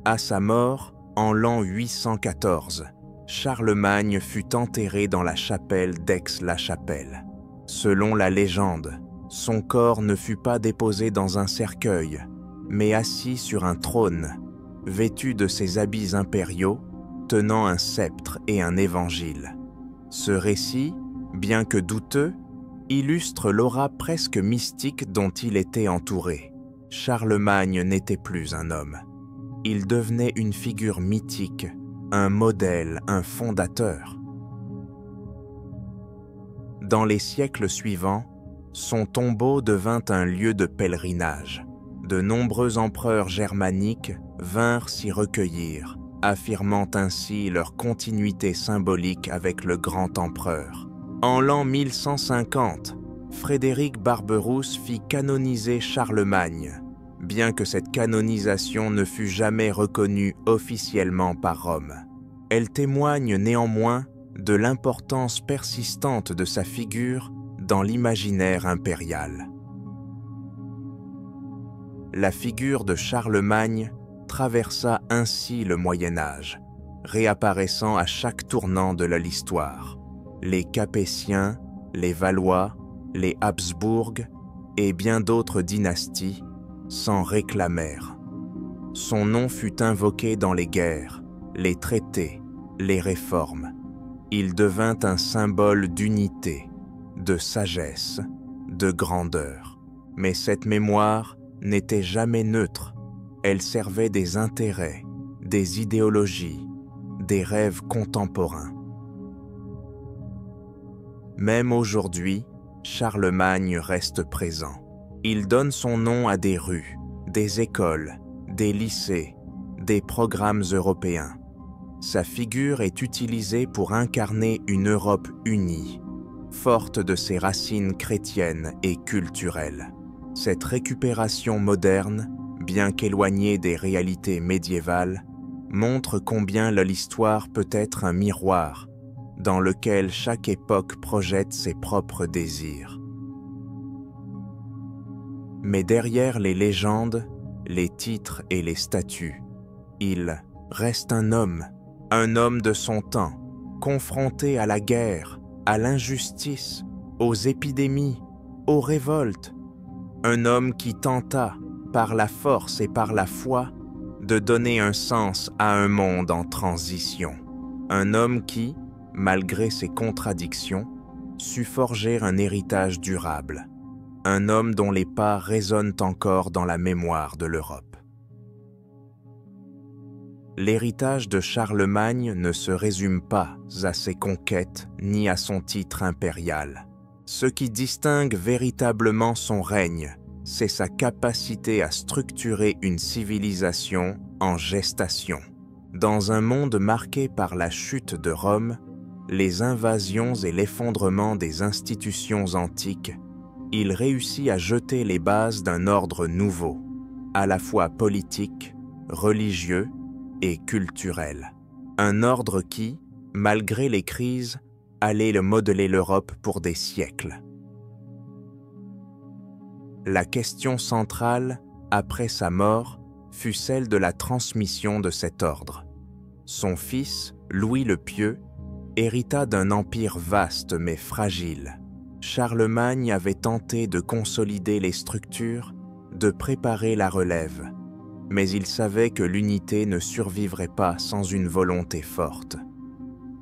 À sa mort, en l'an 814, Charlemagne fut enterré dans la chapelle d'Aix-la-Chapelle. Selon la légende, son corps ne fut pas déposé dans un cercueil, mais assis sur un trône, vêtu de ses habits impériaux, tenant un sceptre et un évangile. Ce récit, bien que douteux, illustre l'aura presque mystique dont il était entouré. Charlemagne n'était plus un homme. Il devenait une figure mythique, un modèle, un fondateur. Dans les siècles suivants, son tombeau devint un lieu de pèlerinage. De nombreux empereurs germaniques vinrent s'y recueillir, affirmant ainsi leur continuité symbolique avec le grand empereur. En l'an 1150, Frédéric Barberousse fit canoniser Charlemagne, bien que cette canonisation ne fût jamais reconnue officiellement par Rome. Elle témoigne néanmoins de l'importance persistante de sa figure dans l'imaginaire impérial. La figure de Charlemagne traversa ainsi le Moyen-Âge, réapparaissant à chaque tournant de l'histoire. Les Capétiens, les Valois, les Habsbourg et bien d'autres dynasties s'en réclamèrent. Son nom fut invoqué dans les guerres, les traités, les réformes. Il devint un symbole d'unité, de sagesse, de grandeur. Mais cette mémoire n'était jamais neutre. Elle servait des intérêts, des idéologies, des rêves contemporains. Même aujourd'hui, Charlemagne reste présent. Il donne son nom à des rues, des écoles, des lycées, des programmes européens. Sa figure est utilisée pour incarner une Europe unie, forte de ses racines chrétiennes et culturelles. Cette récupération moderne, bien qu'éloignée des réalités médiévales, montre combien l'histoire peut être un miroir dans lequel chaque époque projette ses propres désirs. Mais derrière les légendes, les titres et les statues, il reste un homme de son temps, confronté à la guerre, à l'injustice, aux épidémies, aux révoltes. Un homme qui tenta, par la force et par la foi, de donner un sens à un monde en transition. Un homme qui, malgré ses contradictions, sut forger un héritage durable. Un homme dont les pas résonnent encore dans la mémoire de l'Europe. L'héritage de Charlemagne ne se résume pas à ses conquêtes ni à son titre impérial. Ce qui distingue véritablement son règne, c'est sa capacité à structurer une civilisation en gestation. Dans un monde marqué par la chute de Rome, les invasions et l'effondrement des institutions antiques, il réussit à jeter les bases d'un ordre nouveau, à la fois politique, religieux et culturel. Un ordre qui, malgré les crises, allait le modeler l'Europe pour des siècles. La question centrale, après sa mort, fut celle de la transmission de cet ordre. Son fils, Louis le Pieux, hérita d'un empire vaste mais fragile. Charlemagne avait tenté de consolider les structures, de préparer la relève, mais il savait que l'unité ne survivrait pas sans une volonté forte.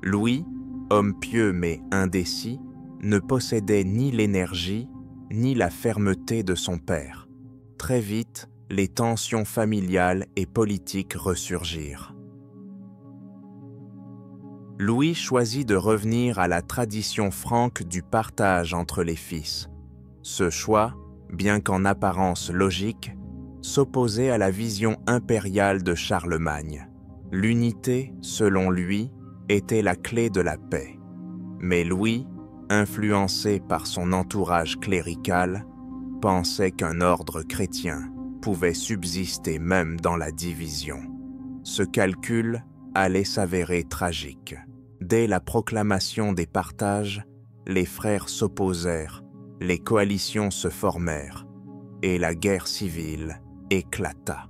Louis, homme pieux mais indécis, ne possédait ni l'énergie ni la fermeté de son père. Très vite, les tensions familiales et politiques ressurgirent. Louis choisit de revenir à la tradition franque du partage entre les fils. Ce choix, bien qu'en apparence logique, s'opposait à la vision impériale de Charlemagne. L'unité, selon lui, était la clé de la paix. Mais Louis, influencé par son entourage clérical, pensait qu'un ordre chrétien pouvait subsister même dans la division. Ce calcul allait s'avérer tragique. Dès la proclamation des partages, les frères s'opposèrent, les coalitions se formèrent, et la guerre civile éclata.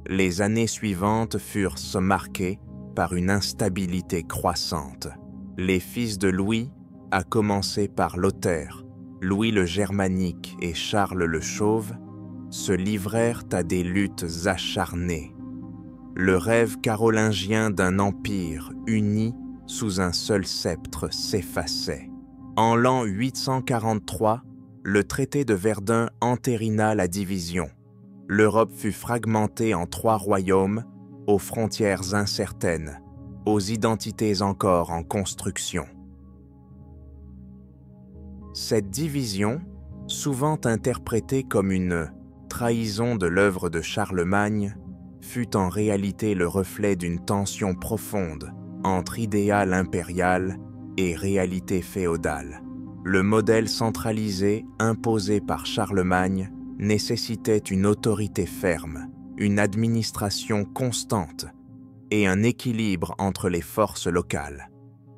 Les années suivantes furent marquées par une instabilité croissante. Les fils de Louis, à commencer par Lothaire, Louis le Germanique et Charles le Chauve, se livrèrent à des luttes acharnées. Le rêve carolingien d'un empire uni sous un seul sceptre s'effaçait. En l'an 843, le traité de Verdun entérina la division. L'Europe fut fragmentée en 3 royaumes, aux frontières incertaines, aux identités encore en construction. Cette division, souvent interprétée comme une trahison de l'œuvre de Charlemagne, fut en réalité le reflet d'une tension profonde entre idéal impérial et réalité féodale. Le modèle centralisé imposé par Charlemagne nécessitait une autorité ferme, une administration constante et un équilibre entre les forces locales.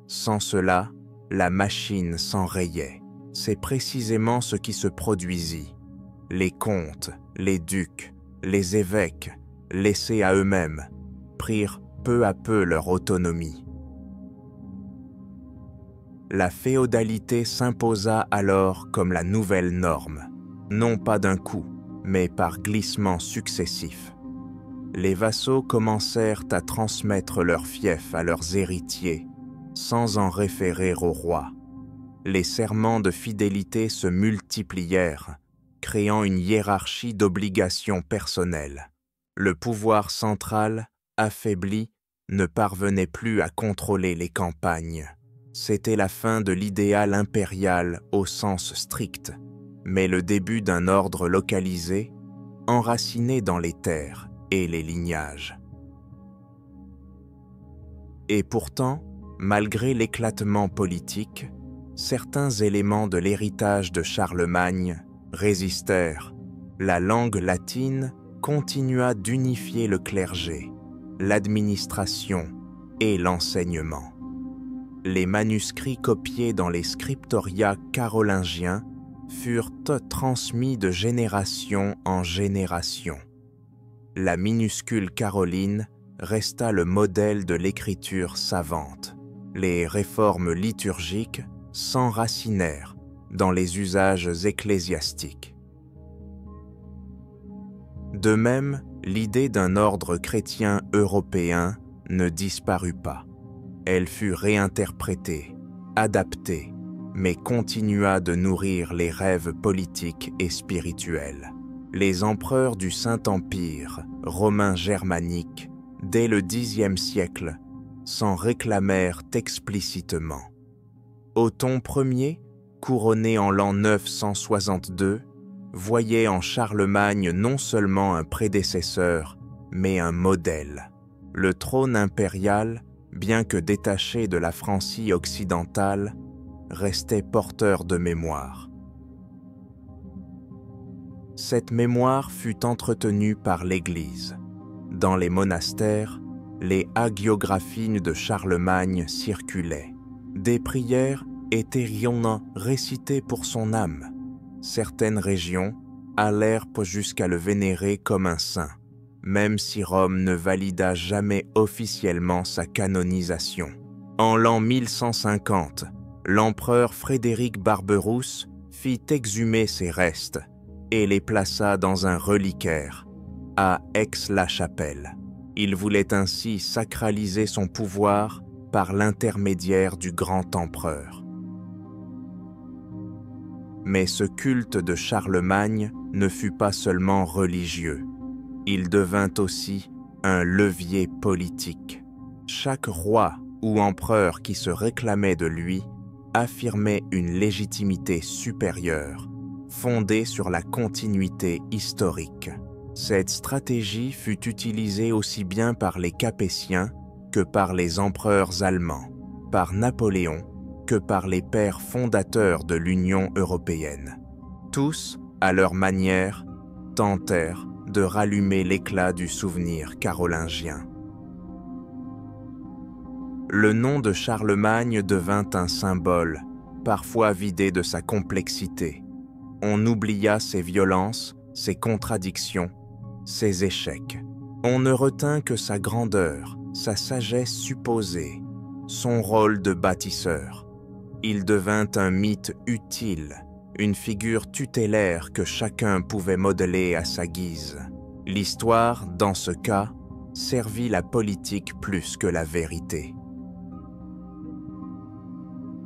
Sans cela, la machine s'enrayait. C'est précisément ce qui se produisit. Les comtes, les ducs, les évêques, laissés à eux-mêmes, prirent peu à peu leur autonomie. La féodalité s'imposa alors comme la nouvelle norme, non pas d'un coup, mais par glissements successifs. Les vassaux commencèrent à transmettre leurs fiefs à leurs héritiers, sans en référer au roi. Les serments de fidélité se multiplièrent, créant une hiérarchie d'obligations personnelles. Le pouvoir central, affaibli, ne parvenait plus à contrôler les campagnes. C'était la fin de l'idéal impérial au sens strict, mais le début d'un ordre localisé, enraciné dans les terres et les lignages. Et pourtant, malgré l'éclatement politique, certains éléments de l'héritage de Charlemagne résistèrent. La langue latine continua d'unifier le clergé, l'administration et l'enseignement. Les manuscrits copiés dans les scriptoria carolingiens furent transmis de génération en génération. La minuscule caroline resta le modèle de l'écriture savante. Les réformes liturgiques s'enracinèrent dans les usages ecclésiastiques. De même, l'idée d'un ordre chrétien européen ne disparut pas. Elle fut réinterprétée, adaptée, mais continua de nourrir les rêves politiques et spirituels. Les empereurs du Saint-Empire romain germanique, dès le Xe siècle, s'en réclamèrent explicitement. Othon Ier, couronné en l'an 962, voyait en Charlemagne non seulement un prédécesseur, mais un modèle. Le trône impérial, bien que détaché de la Francie occidentale, restait porteur de mémoire. Cette mémoire fut entretenue par l'Église. Dans les monastères, les hagiographies de Charlemagne circulaient. Des prières étaient récitées pour son âme. Certaines régions allèrent jusqu'à le vénérer comme un saint, même si Rome ne valida jamais officiellement sa canonisation. En l'an 1150, l'empereur Frédéric Barberousse fit exhumer ses restes et les plaça dans un reliquaire à Aix-la-Chapelle. Il voulait ainsi sacraliser son pouvoir par l'intermédiaire du grand empereur. Mais ce culte de Charlemagne ne fut pas seulement religieux. Il devint aussi un levier politique. Chaque roi ou empereur qui se réclamait de lui affirmait une légitimité supérieure, fondée sur la continuité historique. Cette stratégie fut utilisée aussi bien par les Capétiens que par les empereurs allemands, par Napoléon que par les pères fondateurs de l'Union européenne. Tous, à leur manière, tentèrent de rallumer l'éclat du souvenir carolingien. Le nom de Charlemagne devint un symbole, parfois vidé de sa complexité. On oublia ses violences, ses contradictions, ses échecs. On ne retint que sa grandeur, sa sagesse supposée, son rôle de bâtisseur. Il devint un mythe utile, une figure tutélaire que chacun pouvait modeler à sa guise. L'histoire, dans ce cas, servit la politique plus que la vérité.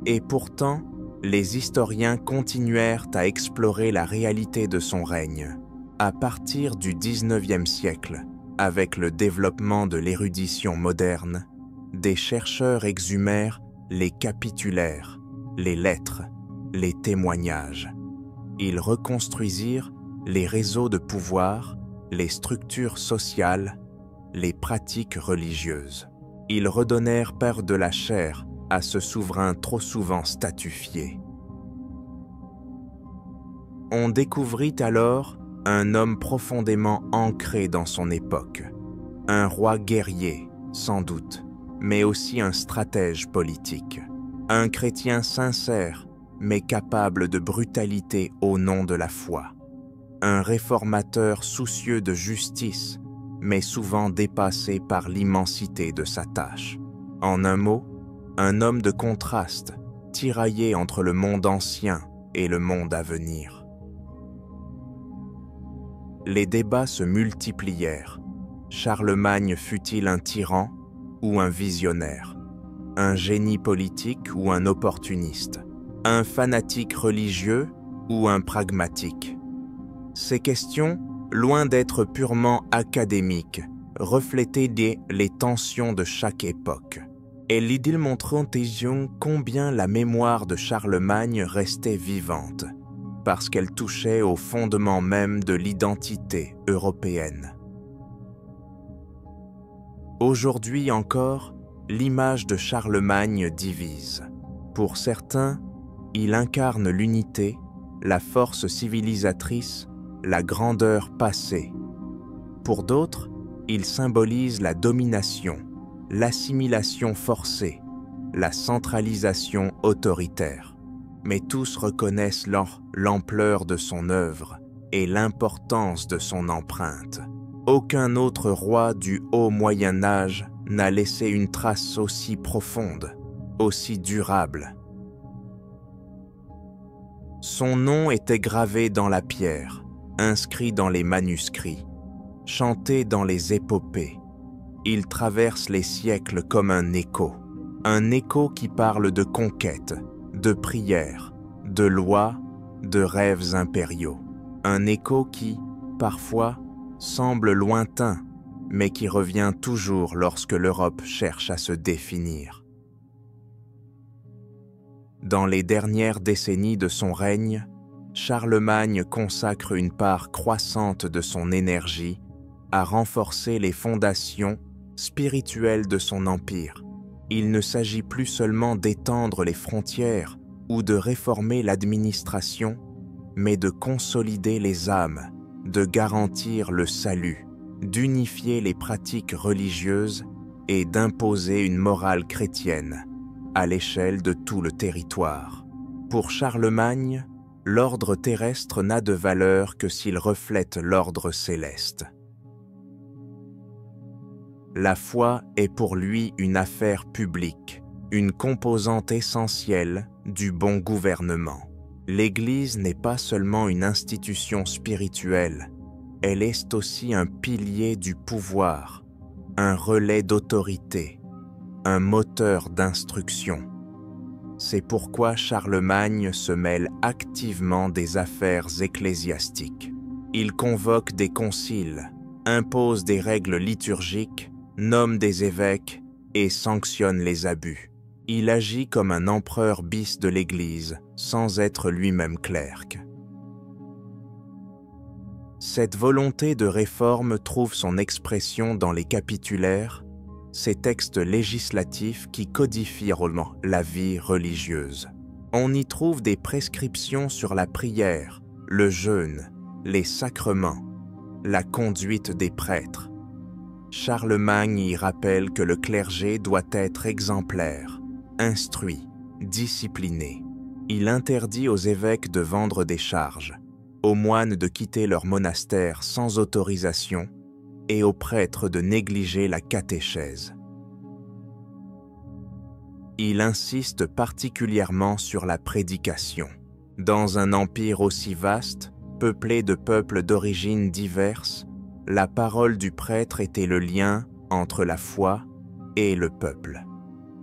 Et pourtant, les historiens continuèrent à explorer la réalité de son règne. À partir du XIXe siècle, avec le développement de l'érudition moderne, des chercheurs exhumèrent les capitulaires, les lettres, les témoignages. Ils reconstruisirent les réseaux de pouvoir, les structures sociales, les pratiques religieuses. Ils redonnèrent pair de la chair à ce souverain trop souvent statufié. On découvrit alors un homme profondément ancré dans son époque, un roi guerrier, sans doute, mais aussi un stratège politique. Un chrétien sincère, mais capable de brutalité au nom de la foi. Un réformateur soucieux de justice, mais souvent dépassé par l'immensité de sa tâche. En un mot, un homme de contraste, tiraillé entre le monde ancien et le monde à venir. Les débats se multiplièrent. Charlemagne fut-il un tyran ou un visionnaire? Un génie politique ou un opportuniste? Un fanatique religieux ou un pragmatique? Ces questions, loin d'être purement académiques, reflétaient les tensions de chaque époque. Et l'idée montrant combien la mémoire de Charlemagne restait vivante, parce qu'elle touchait au fondement même de l'identité européenne. Aujourd'hui encore, l'image de Charlemagne divise. Pour certains, il incarne l'unité, la force civilisatrice, la grandeur passée. Pour d'autres, il symbolise la domination, l'assimilation forcée, la centralisation autoritaire. Mais tous reconnaissent l'ampleur de son œuvre et l'importance de son empreinte. Aucun autre roi du haut Moyen Âge n'a laissé une trace aussi profonde, aussi durable. Son nom était gravé dans la pierre, inscrit dans les manuscrits, chanté dans les épopées. Il traverse les siècles comme un écho qui parle de conquête, de prière, de lois, de rêves impériaux. Un écho qui, parfois, semble lointain, mais qui revient toujours lorsque l'Europe cherche à se définir. Dans les dernières décennies de son règne, Charlemagne consacre une part croissante de son énergie à renforcer les fondations spirituelles de son empire. Il ne s'agit plus seulement d'étendre les frontières ou de réformer l'administration, mais de consolider les âmes, de garantir le salut, d'unifier les pratiques religieuses et d'imposer une morale chrétienne à l'échelle de tout le territoire. Pour Charlemagne, l'ordre terrestre n'a de valeur que s'il reflète l'ordre céleste. La foi est pour lui une affaire publique, une composante essentielle du bon gouvernement. L'Église n'est pas seulement une institution spirituelle, elle est aussi un pilier du pouvoir, un relais d'autorité, un moteur d'instruction. C'est pourquoi Charlemagne se mêle activement des affaires ecclésiastiques. Il convoque des conciles, impose des règles liturgiques, nomme des évêques et sanctionne les abus. Il agit comme un empereur bis de l'Église, sans être lui-même clerc. Cette volonté de réforme trouve son expression dans les capitulaires, ces textes législatifs qui codifient la vie religieuse. On y trouve des prescriptions sur la prière, le jeûne, les sacrements, la conduite des prêtres. Charlemagne y rappelle que le clergé doit être exemplaire, instruit, discipliné. Il interdit aux évêques de vendre des charges, aux moines de quitter leur monastère sans autorisation et aux prêtres de négliger la catéchèse. Il insiste particulièrement sur la prédication. Dans un empire aussi vaste, peuplé de peuples d'origines diverses, la parole du prêtre était le lien entre la foi et le peuple.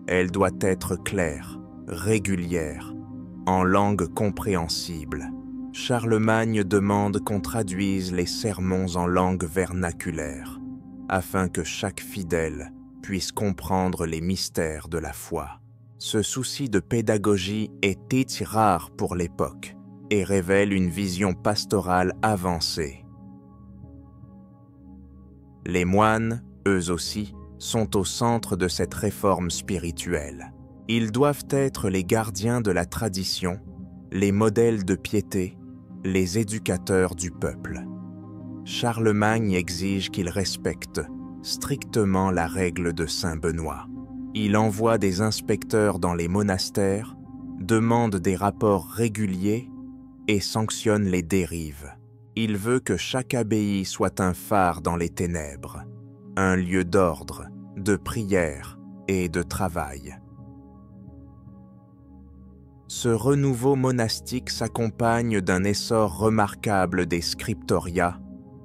Elle doit être claire, régulière, en langue compréhensible. Charlemagne demande qu'on traduise les sermons en langue vernaculaire, afin que chaque fidèle puisse comprendre les mystères de la foi. Ce souci de pédagogie était rare pour l'époque et révèle une vision pastorale avancée. Les moines, eux aussi, sont au centre de cette réforme spirituelle. Ils doivent être les gardiens de la tradition, les modèles de piété, les éducateurs du peuple. Charlemagne exige qu'ils respectent, strictement la règle de saint Benoît. Il envoie des inspecteurs dans les monastères, demande des rapports réguliers et sanctionne les dérives. Il veut que chaque abbaye soit un phare dans les ténèbres, un lieu d'ordre, de prière et de travail. Ce renouveau monastique s'accompagne d'un essor remarquable des scriptoria,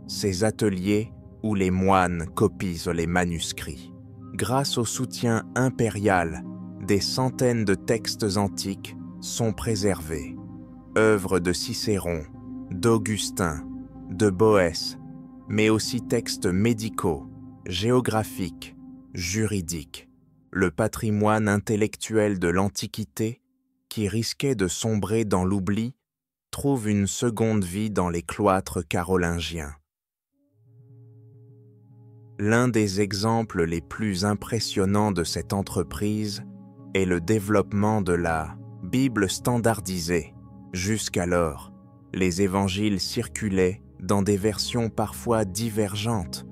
ces ateliers où les moines copient les manuscrits. Grâce au soutien impérial, des centaines de textes antiques sont préservés. Œuvres de Cicéron, d'Augustin, de Boès, mais aussi textes médicaux, géographiques, juridiques. Le patrimoine intellectuel de l'Antiquité, qui risquait de sombrer dans l'oubli, trouve une seconde vie dans les cloîtres carolingiens. L'un des exemples les plus impressionnants de cette entreprise est le développement de la Bible standardisée. Jusqu'alors, les évangiles circulaient dans des versions parfois divergentes,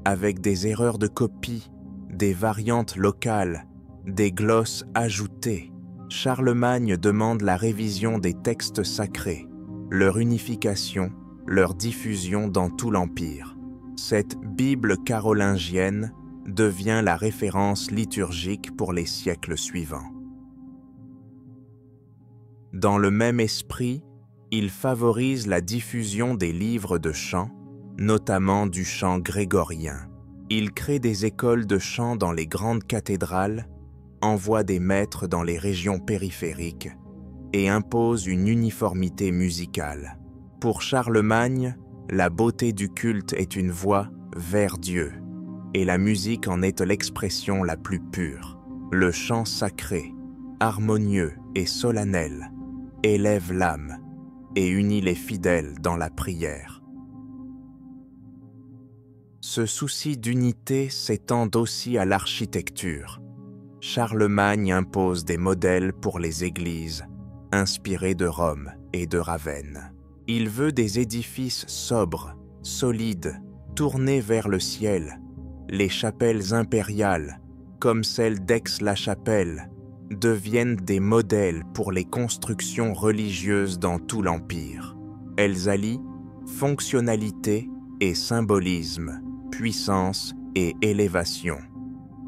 avec des erreurs de copie, des variantes locales, des glosses ajoutées. Charlemagne demande la révision des textes sacrés, leur unification, leur diffusion dans tout l'Empire. Cette Bible carolingienne devient la référence liturgique pour les siècles suivants. Dans le même esprit, il favorise la diffusion des livres de chant, notamment du chant grégorien. Il crée des écoles de chant dans les grandes cathédrales, envoie des maîtres dans les régions périphériques et impose une uniformité musicale. Pour Charlemagne, la beauté du culte est une voie vers Dieu, et la musique en est l'expression la plus pure. Le chant sacré, harmonieux et solennel, élève l'âme et unit les fidèles dans la prière. Ce souci d'unité s'étend aussi à l'architecture. Charlemagne impose des modèles pour les églises, inspirés de Rome et de Ravenne. Il veut des édifices sobres, solides, tournés vers le ciel. Les chapelles impériales, comme celle d'Aix-la-Chapelle, deviennent des modèles pour les constructions religieuses dans tout l'Empire. Elles allient fonctionnalité et symbolisme, puissance et élévation.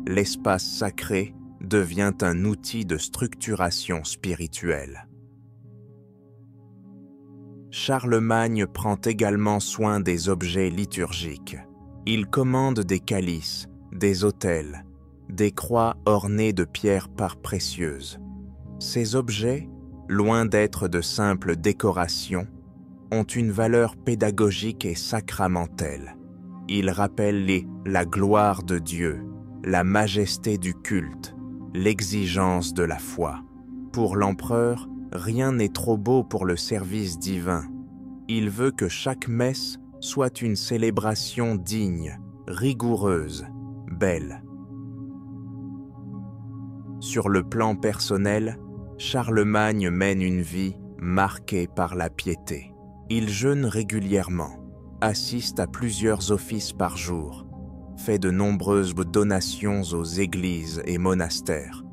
L'espace sacré devient un outil de structuration spirituelle. Charlemagne prend également soin des objets liturgiques. Il commande des calices, des autels, des croix ornées de pierres précieuses. Ces objets, loin d'être de simples décorations, ont une valeur pédagogique et sacramentelle. Ils rappellent la gloire de Dieu, la majesté du culte, l'exigence de la foi. Pour l'empereur, rien n'est trop beau pour le service divin. Il veut que chaque messe soit une célébration digne, rigoureuse, belle. Sur le plan personnel, Charlemagne mène une vie marquée par la piété. Il jeûne régulièrement, assiste à plusieurs offices par jour, fait de nombreuses donations aux églises et monastères.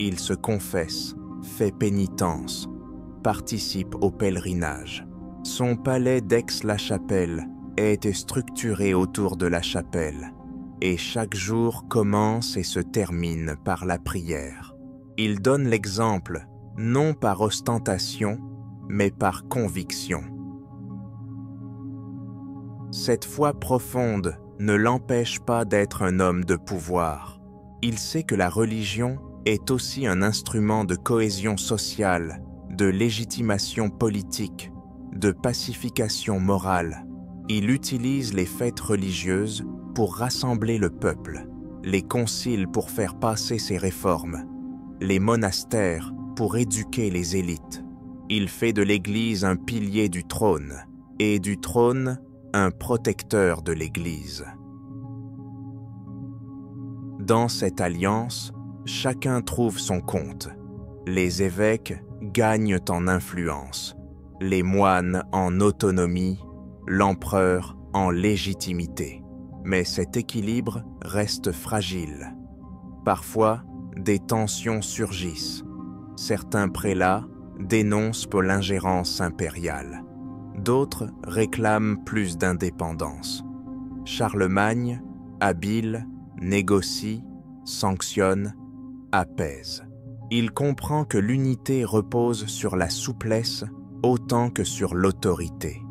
Il se confesse, fait pénitence, participe au pèlerinage. Son palais d'Aix-la-Chapelle est structuré autour de la chapelle, et chaque jour commence et se termine par la prière. Il donne l'exemple, non par ostentation, mais par conviction. Cette foi profonde ne l'empêche pas d'être un homme de pouvoir. Il sait que la religion est aussi un instrument de cohésion sociale, de légitimation politique, de pacification morale. Il utilise les fêtes religieuses pour rassembler le peuple, les conciles pour faire passer ses réformes, les monastères pour éduquer les élites. Il fait de l'Église un pilier du trône, et du trône un protecteur de l'Église. Dans cette alliance, chacun trouve son compte. Les évêques gagnent en influence, les moines en autonomie, l'empereur en légitimité. mais cet équilibre reste fragile. Parfois, des tensions surgissent. Certains prélats dénoncent pour l'ingérence impériale. D'autres réclament plus d'indépendance. Charlemagne, habile, négocie, sanctionne, apaise. Il comprend que l'unité repose sur la souplesse autant que sur l'autorité.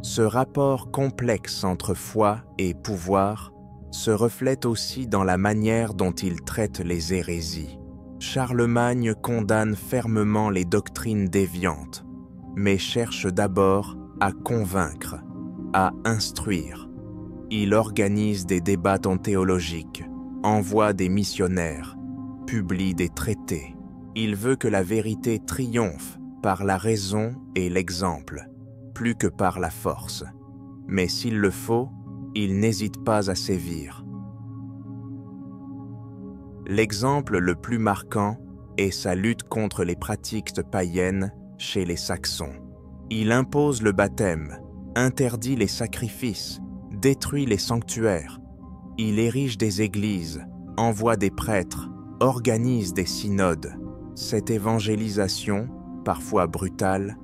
Ce rapport complexe entre foi et pouvoir se reflète aussi dans la manière dont il traite les hérésies. Charlemagne condamne fermement les doctrines déviantes, mais cherche d'abord à convaincre, à instruire. Il organise des débats théologiques, envoie des missionnaires, publie des traités. Il veut que la vérité triomphe par la raison et l'exemple, plus que par la force. Mais s'il le faut, il n'hésite pas à sévir. L'exemple le plus marquant est sa lutte contre les pratiques païennes chez les Saxons. Il impose le baptême, interdit les sacrifices, détruit les sanctuaires. Il érige des églises, envoie des prêtres, organise des synodes. Cette évangélisation, parfois brutale,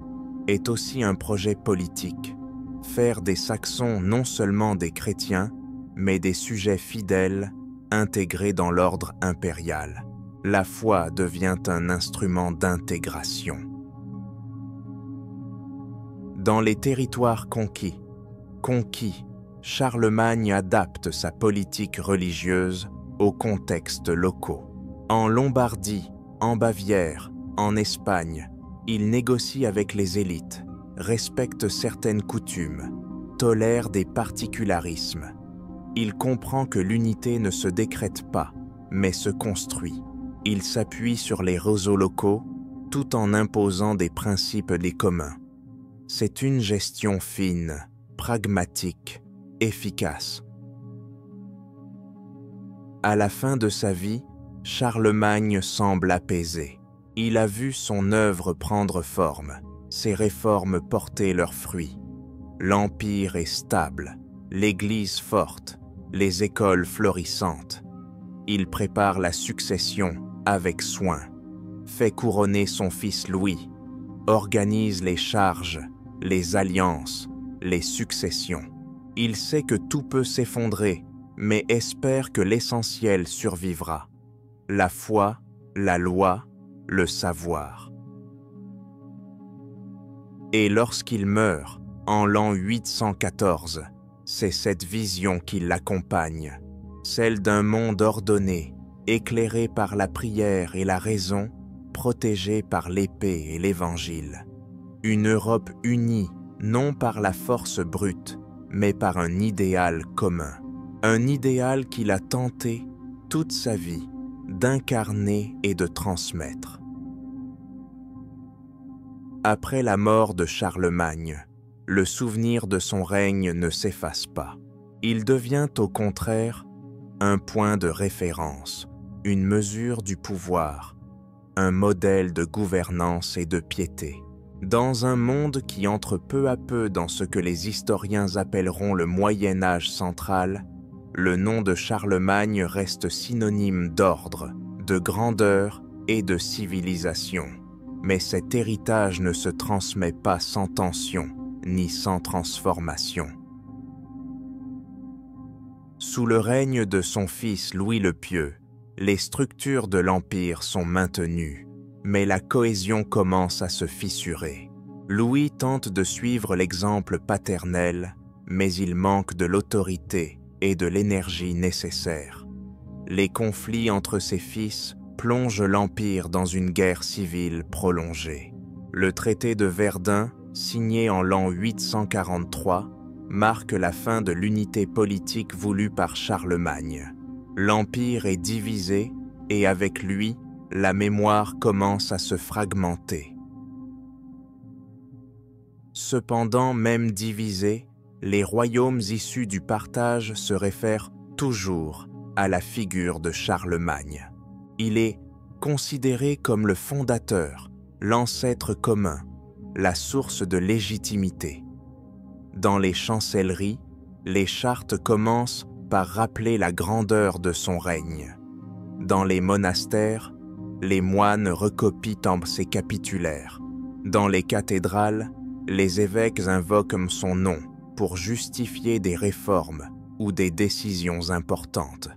est aussi un projet politique. Faire des Saxons non seulement des chrétiens, mais des sujets fidèles intégrés dans l'ordre impérial. La foi devient un instrument d'intégration. Dans les territoires conquis, Charlemagne adapte sa politique religieuse aux contextes locaux. En Lombardie, en Bavière, en Espagne, il négocie avec les élites, respecte certaines coutumes, tolère des particularismes. Il comprend que l'unité ne se décrète pas, mais se construit. Il s'appuie sur les réseaux locaux tout en imposant des principes des communs. C'est une gestion fine, pragmatique, efficace. À la fin de sa vie, Charlemagne semble apaisé. Il a vu son œuvre prendre forme, ses réformes porter leurs fruits. L'Empire est stable, l'Église forte, les écoles florissantes. Il prépare la succession avec soin, fait couronner son fils Louis, organise les charges, les alliances, les successions. Il sait que tout peut s'effondrer, mais espère que l'essentiel survivra. La foi, la loi, le savoir. Et lorsqu'il meurt, en l'an 814, c'est cette vision qui l'accompagne, celle d'un monde ordonné, éclairé par la prière et la raison, protégé par l'épée et l'Évangile. Une Europe unie, non par la force brute, mais par un idéal commun. Un idéal qu'il a tenté toute sa vie d'incarner et de transmettre. Après la mort de Charlemagne, le souvenir de son règne ne s'efface pas. Il devient au contraire un point de référence, une mesure du pouvoir, un modèle de gouvernance et de piété. Dans un monde qui entre peu à peu dans ce que les historiens appelleront le Moyen Âge central, le nom de Charlemagne reste synonyme d'ordre, de grandeur et de civilisation. Mais cet héritage ne se transmet pas sans tension, ni sans transformation. Sous le règne de son fils Louis le Pieux, les structures de l'Empire sont maintenues, mais la cohésion commence à se fissurer. Louis tente de suivre l'exemple paternel, mais il manque de l'autorité et de l'énergie nécessaires. Les conflits entre ses fils plongent l'Empire dans une guerre civile prolongée. Le traité de Verdun, signé en l'an 843, marque la fin de l'unité politique voulue par Charlemagne. L'Empire est divisé et avec lui, la mémoire commence à se fragmenter. Cependant, même divisés, les royaumes issus du partage se réfèrent toujours à la figure de Charlemagne. Il est considéré comme le fondateur, l'ancêtre commun, la source de légitimité. Dans les chancelleries, Les chartes commencent par rappeler la grandeur de son règne. Dans les monastères, les moines recopient ses capitulaires. Dans les cathédrales, les évêques invoquent son nom pour justifier des réformes ou des décisions importantes.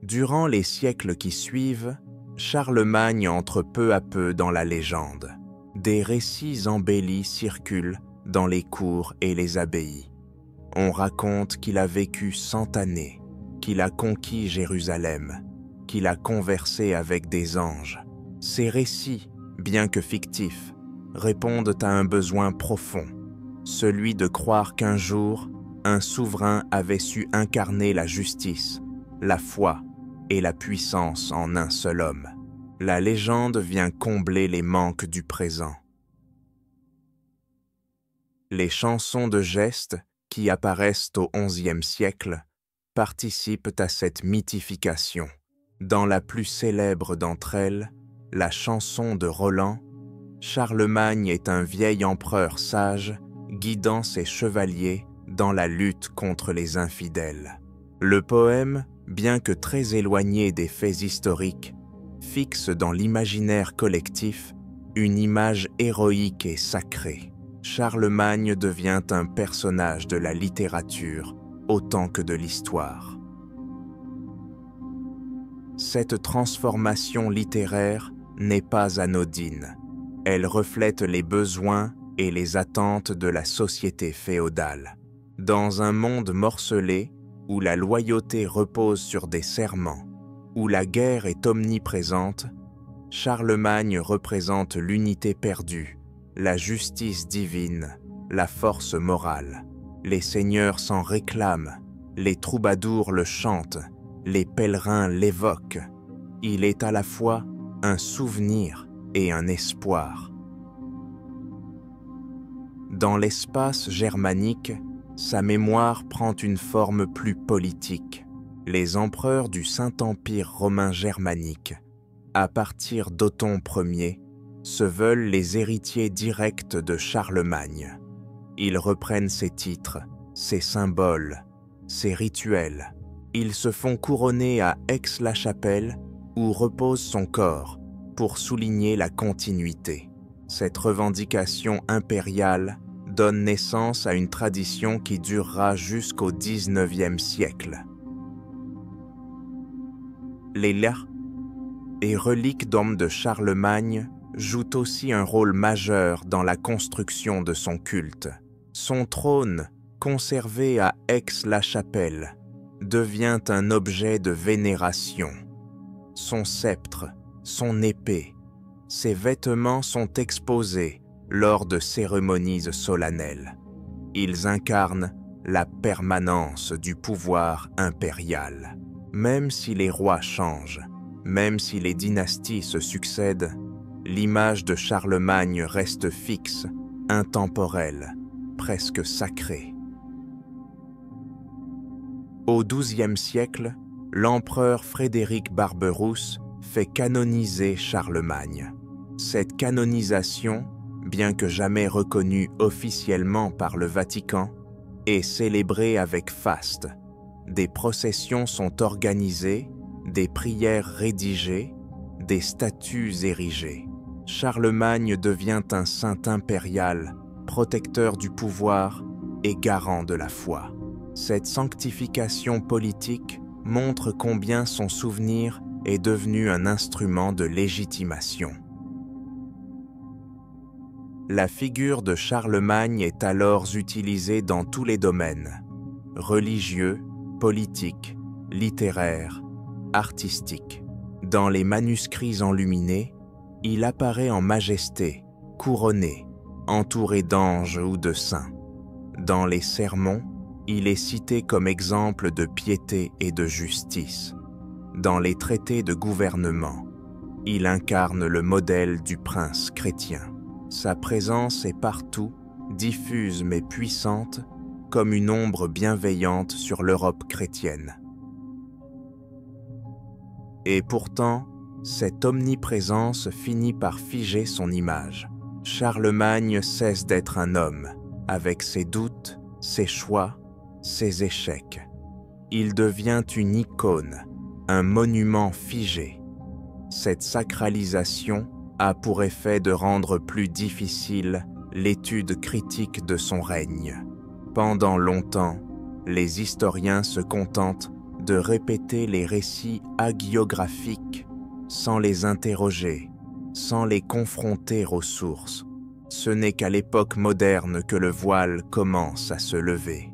Durant les siècles qui suivent, Charlemagne entre peu à peu dans la légende. Des récits embellis circulent dans les cours et les abbayes. On raconte qu'il a vécu 100 années, qu'il a conquis Jérusalem, qu'il a conversé avec des anges. Ces récits, bien que fictifs, répondent à un besoin profond, celui de croire qu'un jour, un souverain avait su incarner la justice, la foi et la puissance en un seul homme. La légende vient combler les manques du présent. Les chansons de gestes qui apparaissent au XIe siècle participent à cette mythification. Dans la plus célèbre d'entre elles, la chanson de Roland, Charlemagne est un vieil empereur sage guidant ses chevaliers dans la lutte contre les infidèles. Le poème, bien que très éloigné des faits historiques, fixe dans l'imaginaire collectif une image héroïque et sacrée. Charlemagne devient un personnage de la littérature autant que de l'histoire. Cette transformation littéraire n'est pas anodine. Elle reflète les besoins et les attentes de la société féodale. Dans un monde morcelé, où la loyauté repose sur des serments, où la guerre est omniprésente, Charlemagne représente l'unité perdue, la justice divine, la force morale. Les seigneurs s'en réclament, les troubadours le chantent, les pèlerins l'évoquent. Il est à la fois un souvenir et un espoir. Dans l'espace germanique, sa mémoire prend une forme plus politique. Les empereurs du Saint-Empire romain germanique, à partir d'Othon Ier, se veulent les héritiers directs de Charlemagne. Ils reprennent ses titres, ses symboles, ses rituels. Ils se font couronner à Aix-la-Chapelle, où repose son corps, pour souligner la continuité. Cette revendication impériale donne naissance à une tradition qui durera jusqu'au XIXe siècle. Les liens et reliques d'hommes de Charlemagne jouent aussi un rôle majeur dans la construction de son culte. Son trône, conservé à Aix-la-Chapelle, devient un objet de vénération. Son sceptre, son épée, ses vêtements sont exposés lors de cérémonies solennelles. Ils incarnent la permanence du pouvoir impérial. Même si les rois changent, même si les dynasties se succèdent, l'image de Charlemagne reste fixe, intemporelle, presque sacrée. Au XIIe siècle, l'empereur Frédéric Barberousse fait canoniser Charlemagne. Cette canonisation, bien que jamais reconnue officiellement par le Vatican, est célébrée avec faste. Des processions sont organisées, des prières rédigées, des statues érigées. Charlemagne devient un saint impérial, protecteur du pouvoir et garant de la foi. Cette sanctification politique montre combien son souvenir est devenu un instrument de légitimation. La figure de Charlemagne est alors utilisée dans tous les domaines, religieux, politiques, littéraires, artistiques. Dans les manuscrits enluminés, il apparaît en majesté, couronné, entouré d'anges ou de saints. Dans les sermons, il est cité comme exemple de piété et de justice. Dans les traités de gouvernement, il incarne le modèle du prince chrétien. Sa présence est partout, diffuse mais puissante, comme une ombre bienveillante sur l'Europe chrétienne. Et pourtant, cette omniprésence finit par figer son image. Charlemagne cesse d'être un homme, avec ses doutes, ses choix, ses échecs. Il devient une icône, un monument figé. Cette sacralisation a pour effet de rendre plus difficile l'étude critique de son règne. Pendant longtemps, les historiens se contentent de répéter les récits hagiographiques sans les interroger, sans les confronter aux sources. Ce n'est qu'à l'époque moderne que le voile commence à se lever.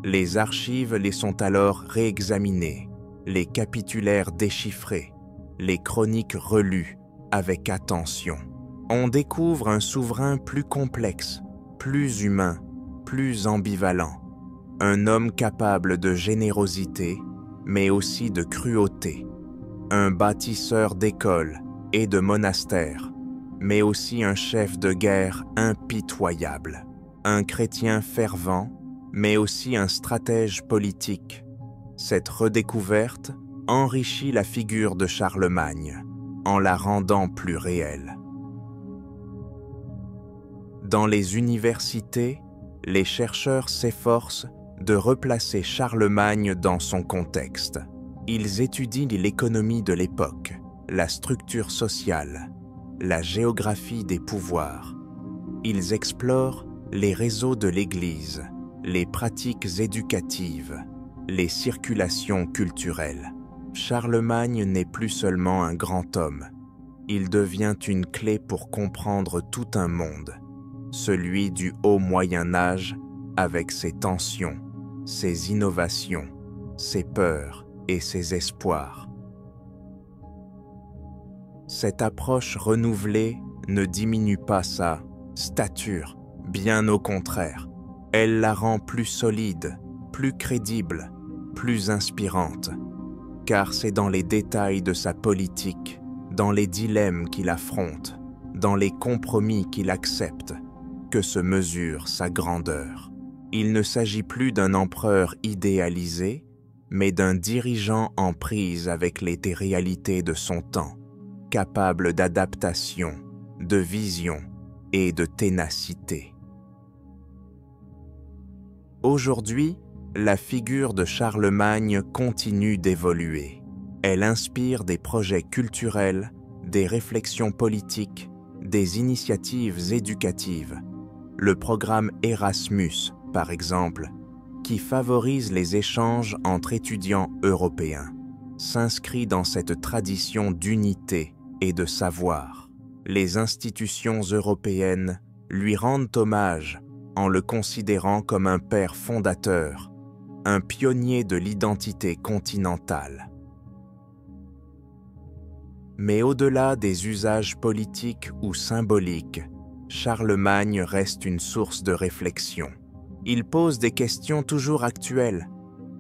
Les archives les sont alors réexaminées, les capitulaires déchiffrés, les chroniques relues avec attention. On découvre un souverain plus complexe, plus humain, plus ambivalent, un homme capable de générosité, mais aussi de cruauté, un bâtisseur d'écoles et de monastères, mais aussi un chef de guerre impitoyable, un chrétien fervent, mais aussi un stratège politique. Cette redécouverte enrichit la figure de Charlemagne, en la rendant plus réelle. Dans les universités, les chercheurs s'efforcent de replacer Charlemagne dans son contexte. Ils étudient l'économie de l'époque, la structure sociale, la géographie des pouvoirs. Ils explorent les réseaux de l'Église, les pratiques éducatives, les circulations culturelles. Charlemagne n'est plus seulement un grand homme, il devient une clé pour comprendre tout un monde, celui du haut Moyen Âge avec ses tensions, ses innovations, ses peurs et ses espoirs. Cette approche renouvelée ne diminue pas sa stature, bien au contraire. Elle la rend plus solide, plus crédible, plus inspirante, car c'est dans les détails de sa politique, dans les dilemmes qu'il affronte, dans les compromis qu'il accepte, que se mesure sa grandeur. Il ne s'agit plus d'un empereur idéalisé, mais d'un dirigeant en prise avec les réalités de son temps, capable d'adaptation, de vision et de ténacité. Aujourd'hui, la figure de Charlemagne continue d'évoluer. Elle inspire des projets culturels, des réflexions politiques, des initiatives éducatives. Le programme Erasmus, par exemple, qui favorise les échanges entre étudiants européens, s'inscrit dans cette tradition d'unité et de savoir. Les institutions européennes lui rendent hommage en le considérant comme un père fondateur, un pionnier de l'identité continentale. Mais au-delà des usages politiques ou symboliques, Charlemagne reste une source de réflexion. Il pose des questions toujours actuelles.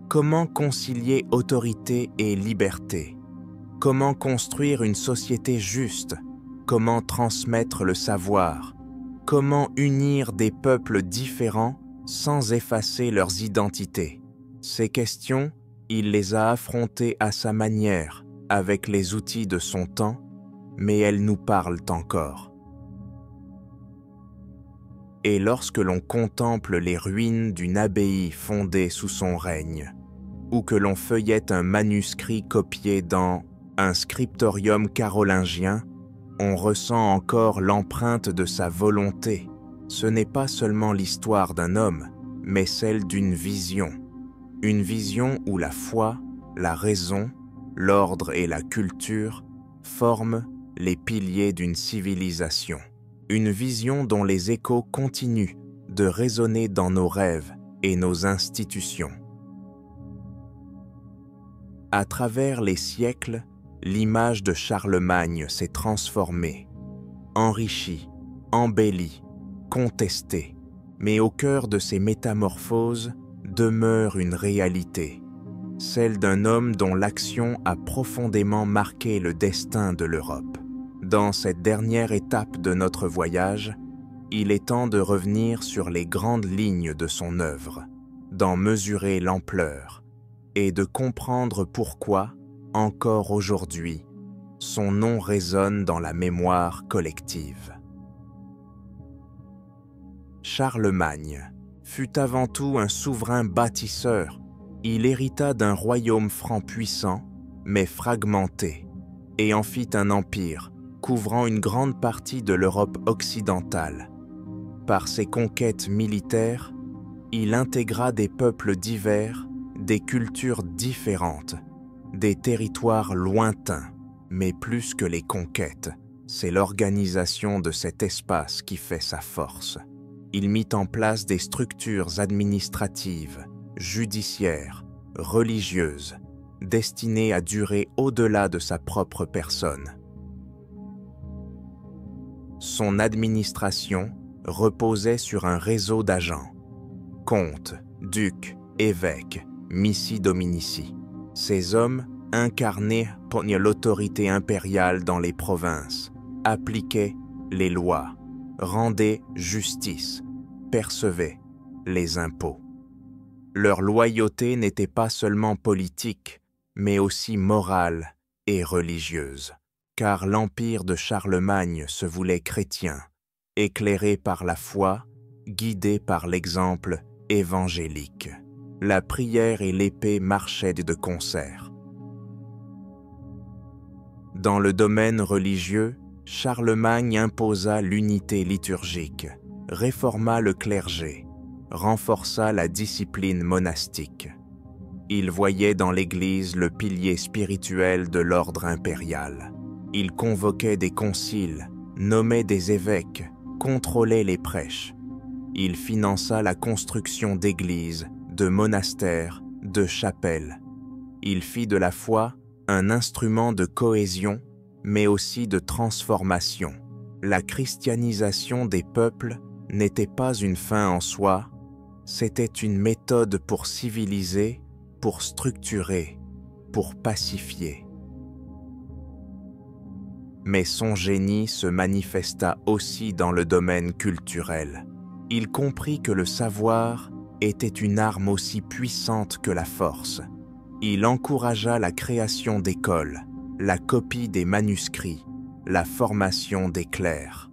Comment concilier autorité et liberté? Comment construire une société juste? Comment transmettre le savoir? Comment unir des peuples différents sans effacer leurs identités? Ces questions, il les a affrontées à sa manière, avec les outils de son temps, mais elles nous parlent encore. Et lorsque l'on contemple les ruines d'une abbaye fondée sous son règne, ou que l'on feuillette un manuscrit copié dans un scriptorium carolingien, on ressent encore l'empreinte de sa volonté. Ce n'est pas seulement l'histoire d'un homme, mais celle d'une vision. Une vision où la foi, la raison, l'ordre et la culture forment les piliers d'une civilisation. Une vision dont les échos continuent de résonner dans nos rêves et nos institutions. À travers les siècles, l'image de Charlemagne s'est transformée, enrichie, embellie, contestée, mais au cœur de ces métamorphoses demeure une réalité, celle d'un homme dont l'action a profondément marqué le destin de l'Europe. Dans cette dernière étape de notre voyage, il est temps de revenir sur les grandes lignes de son œuvre, d'en mesurer l'ampleur et de comprendre pourquoi, encore aujourd'hui, son nom résonne dans la mémoire collective. Charlemagne fut avant tout un souverain bâtisseur. Il hérita d'un royaume franc puissant, mais fragmenté, et en fit un empire couvrant une grande partie de l'Europe occidentale. Par ses conquêtes militaires, il intégra des peuples divers, des cultures différentes, des territoires lointains, mais plus que les conquêtes, c'est l'organisation de cet espace qui fait sa force. Il mit en place des structures administratives, judiciaires, religieuses, destinées à durer au-delà de sa propre personne. Son administration reposait sur un réseau d'agents, comtes, ducs, évêques, missi dominici. Ces hommes incarnaient l'autorité impériale dans les provinces, appliquaient les lois, rendaient justice, percevaient les impôts. Leur loyauté n'était pas seulement politique, mais aussi morale et religieuse, car l'empire de Charlemagne se voulait chrétien, éclairé par la foi, guidé par l'exemple évangélique. La prière et l'épée marchaient de concert. Dans le domaine religieux, Charlemagne imposa l'unité liturgique, réforma le clergé, renforça la discipline monastique. Il voyait dans l'Église le pilier spirituel de l'ordre impérial. Il convoquait des conciles, nommait des évêques, contrôlait les prêches. Il finança la construction d'églises, de monastères, de chapelles. Il fit de la foi un instrument de cohésion, mais aussi de transformation. La christianisation des peuples n'était pas une fin en soi, c'était une méthode pour civiliser, pour structurer, pour pacifier. Mais son génie se manifesta aussi dans le domaine culturel. Il comprit que le savoir était une arme aussi puissante que la force. Il encouragea la création d'écoles, la copie des manuscrits, la formation des clercs.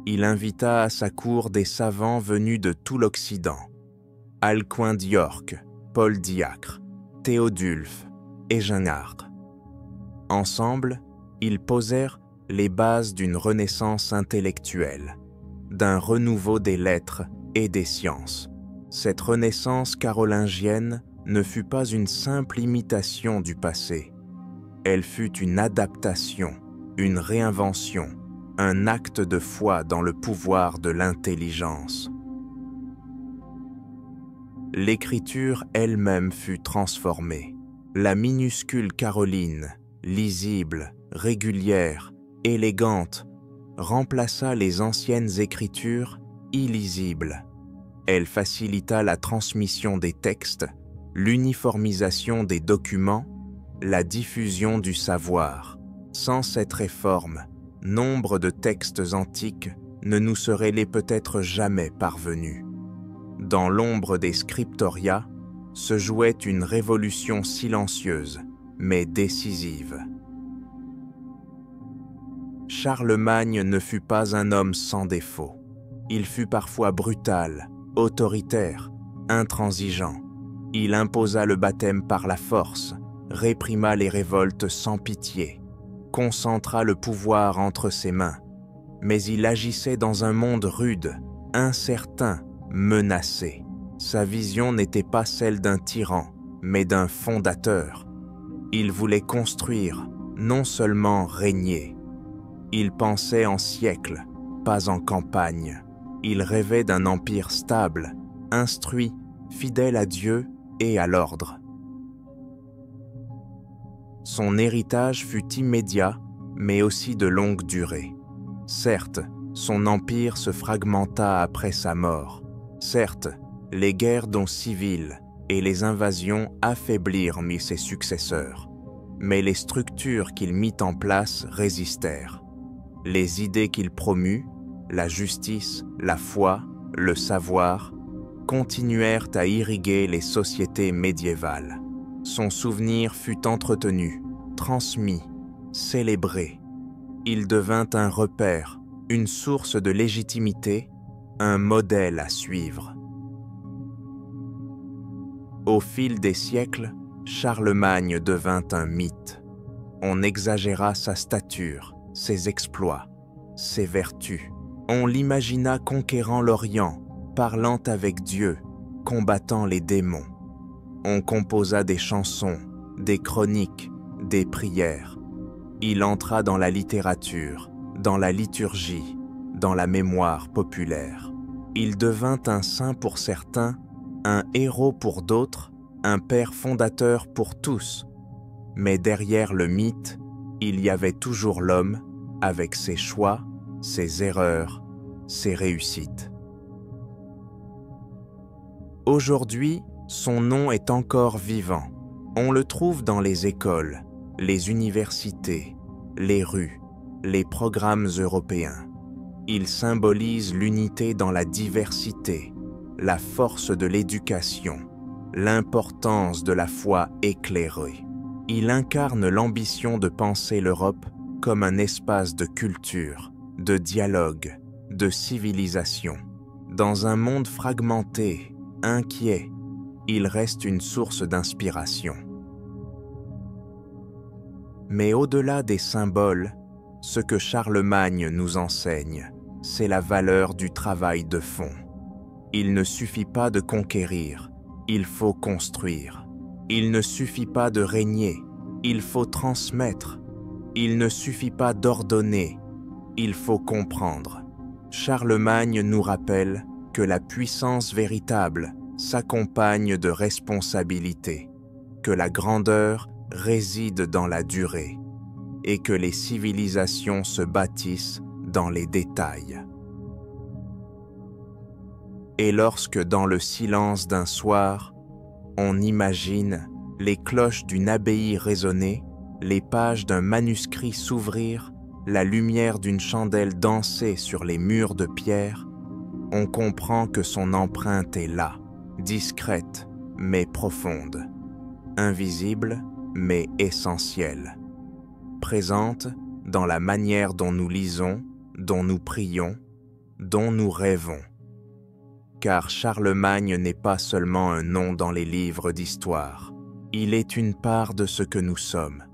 Il invita à sa cour des savants venus de tout l'Occident, Alcuin d'York, Paul Diacre, Théodulphe et Jeannard. Ensemble, ils posèrent les bases d'une renaissance intellectuelle, d'un renouveau des lettres et des sciences. Cette renaissance carolingienne ne fut pas une simple imitation du passé. Elle fut une adaptation, une réinvention, un acte de foi dans le pouvoir de l'intelligence. L'écriture elle-même fut transformée. La minuscule Caroline, lisible, régulière, élégante, remplaça les anciennes écritures illisibles. Elle facilita la transmission des textes, l'uniformisation des documents, la diffusion du savoir. Sans cette réforme, nombre de textes antiques ne nous seraient peut-être jamais parvenus. Dans l'ombre des scriptoria se jouait une révolution silencieuse, mais décisive. Charlemagne ne fut pas un homme sans défaut. Il fut parfois brutal, autoritaire, intransigeant. Il imposa le baptême par la force, réprima les révoltes sans pitié, concentra le pouvoir entre ses mains. Mais il agissait dans un monde rude, incertain, menacé. Sa vision n'était pas celle d'un tyran, mais d'un fondateur. Il voulait construire, non seulement régner. Il pensait en siècles, pas en campagne. Il rêvait d'un empire stable, instruit, fidèle à Dieu et à l'ordre. Son héritage fut immédiat, mais aussi de longue durée. Certes, son empire se fragmenta après sa mort. Certes, les guerres dont civiles et les invasions affaiblirent ses successeurs, mais les structures qu'il mit en place résistèrent. Les idées qu'il promut, la justice, la foi, le savoir, continuèrent à irriguer les sociétés médiévales. Son souvenir fut entretenu, transmis, célébré. Il devint un repère, une source de légitimité, un modèle à suivre. Au fil des siècles, Charlemagne devint un mythe. On exagéra sa stature, ses exploits, ses vertus. On l'imagina conquérant l'Orient, parlant avec Dieu, combattant les démons. On composa des chansons, des chroniques, des prières. Il entra dans la littérature, dans la liturgie, dans la mémoire populaire. Il devint un saint pour certains, un héros pour d'autres, un père fondateur pour tous. Mais derrière le mythe, il y avait toujours l'homme, avec ses choix, ses erreurs, ses réussites. Aujourd'hui, son nom est encore vivant. On le trouve dans les écoles, les universités, les rues, les programmes européens. Il symbolise l'unité dans la diversité, la force de l'éducation, l'importance de la foi éclairée. Il incarne l'ambition de penser l'Europe comme un espace de culture, de dialogue, de civilisation. Dans un monde fragmenté, inquiet, il reste une source d'inspiration. Mais au-delà des symboles, ce que Charlemagne nous enseigne, c'est la valeur du travail de fond. Il ne suffit pas de conquérir, il faut construire. Il ne suffit pas de régner, il faut transmettre. Il ne suffit pas d'ordonner, il faut comprendre. Charlemagne nous rappelle que la puissance véritable s'accompagne de responsabilité, que la grandeur réside dans la durée et que les civilisations se bâtissent dans les détails. Et lorsque dans le silence d'un soir, on imagine les cloches d'une abbaye résonner, les pages d'un manuscrit s'ouvrir, la lumière d'une chandelle danser sur les murs de pierre, on comprend que son empreinte est là, discrète mais profonde, invisible mais essentielle, présente dans la manière dont nous lisons, dont nous prions, dont nous rêvons. Car Charlemagne n'est pas seulement un nom dans les livres d'histoire, il est une part de ce que nous sommes.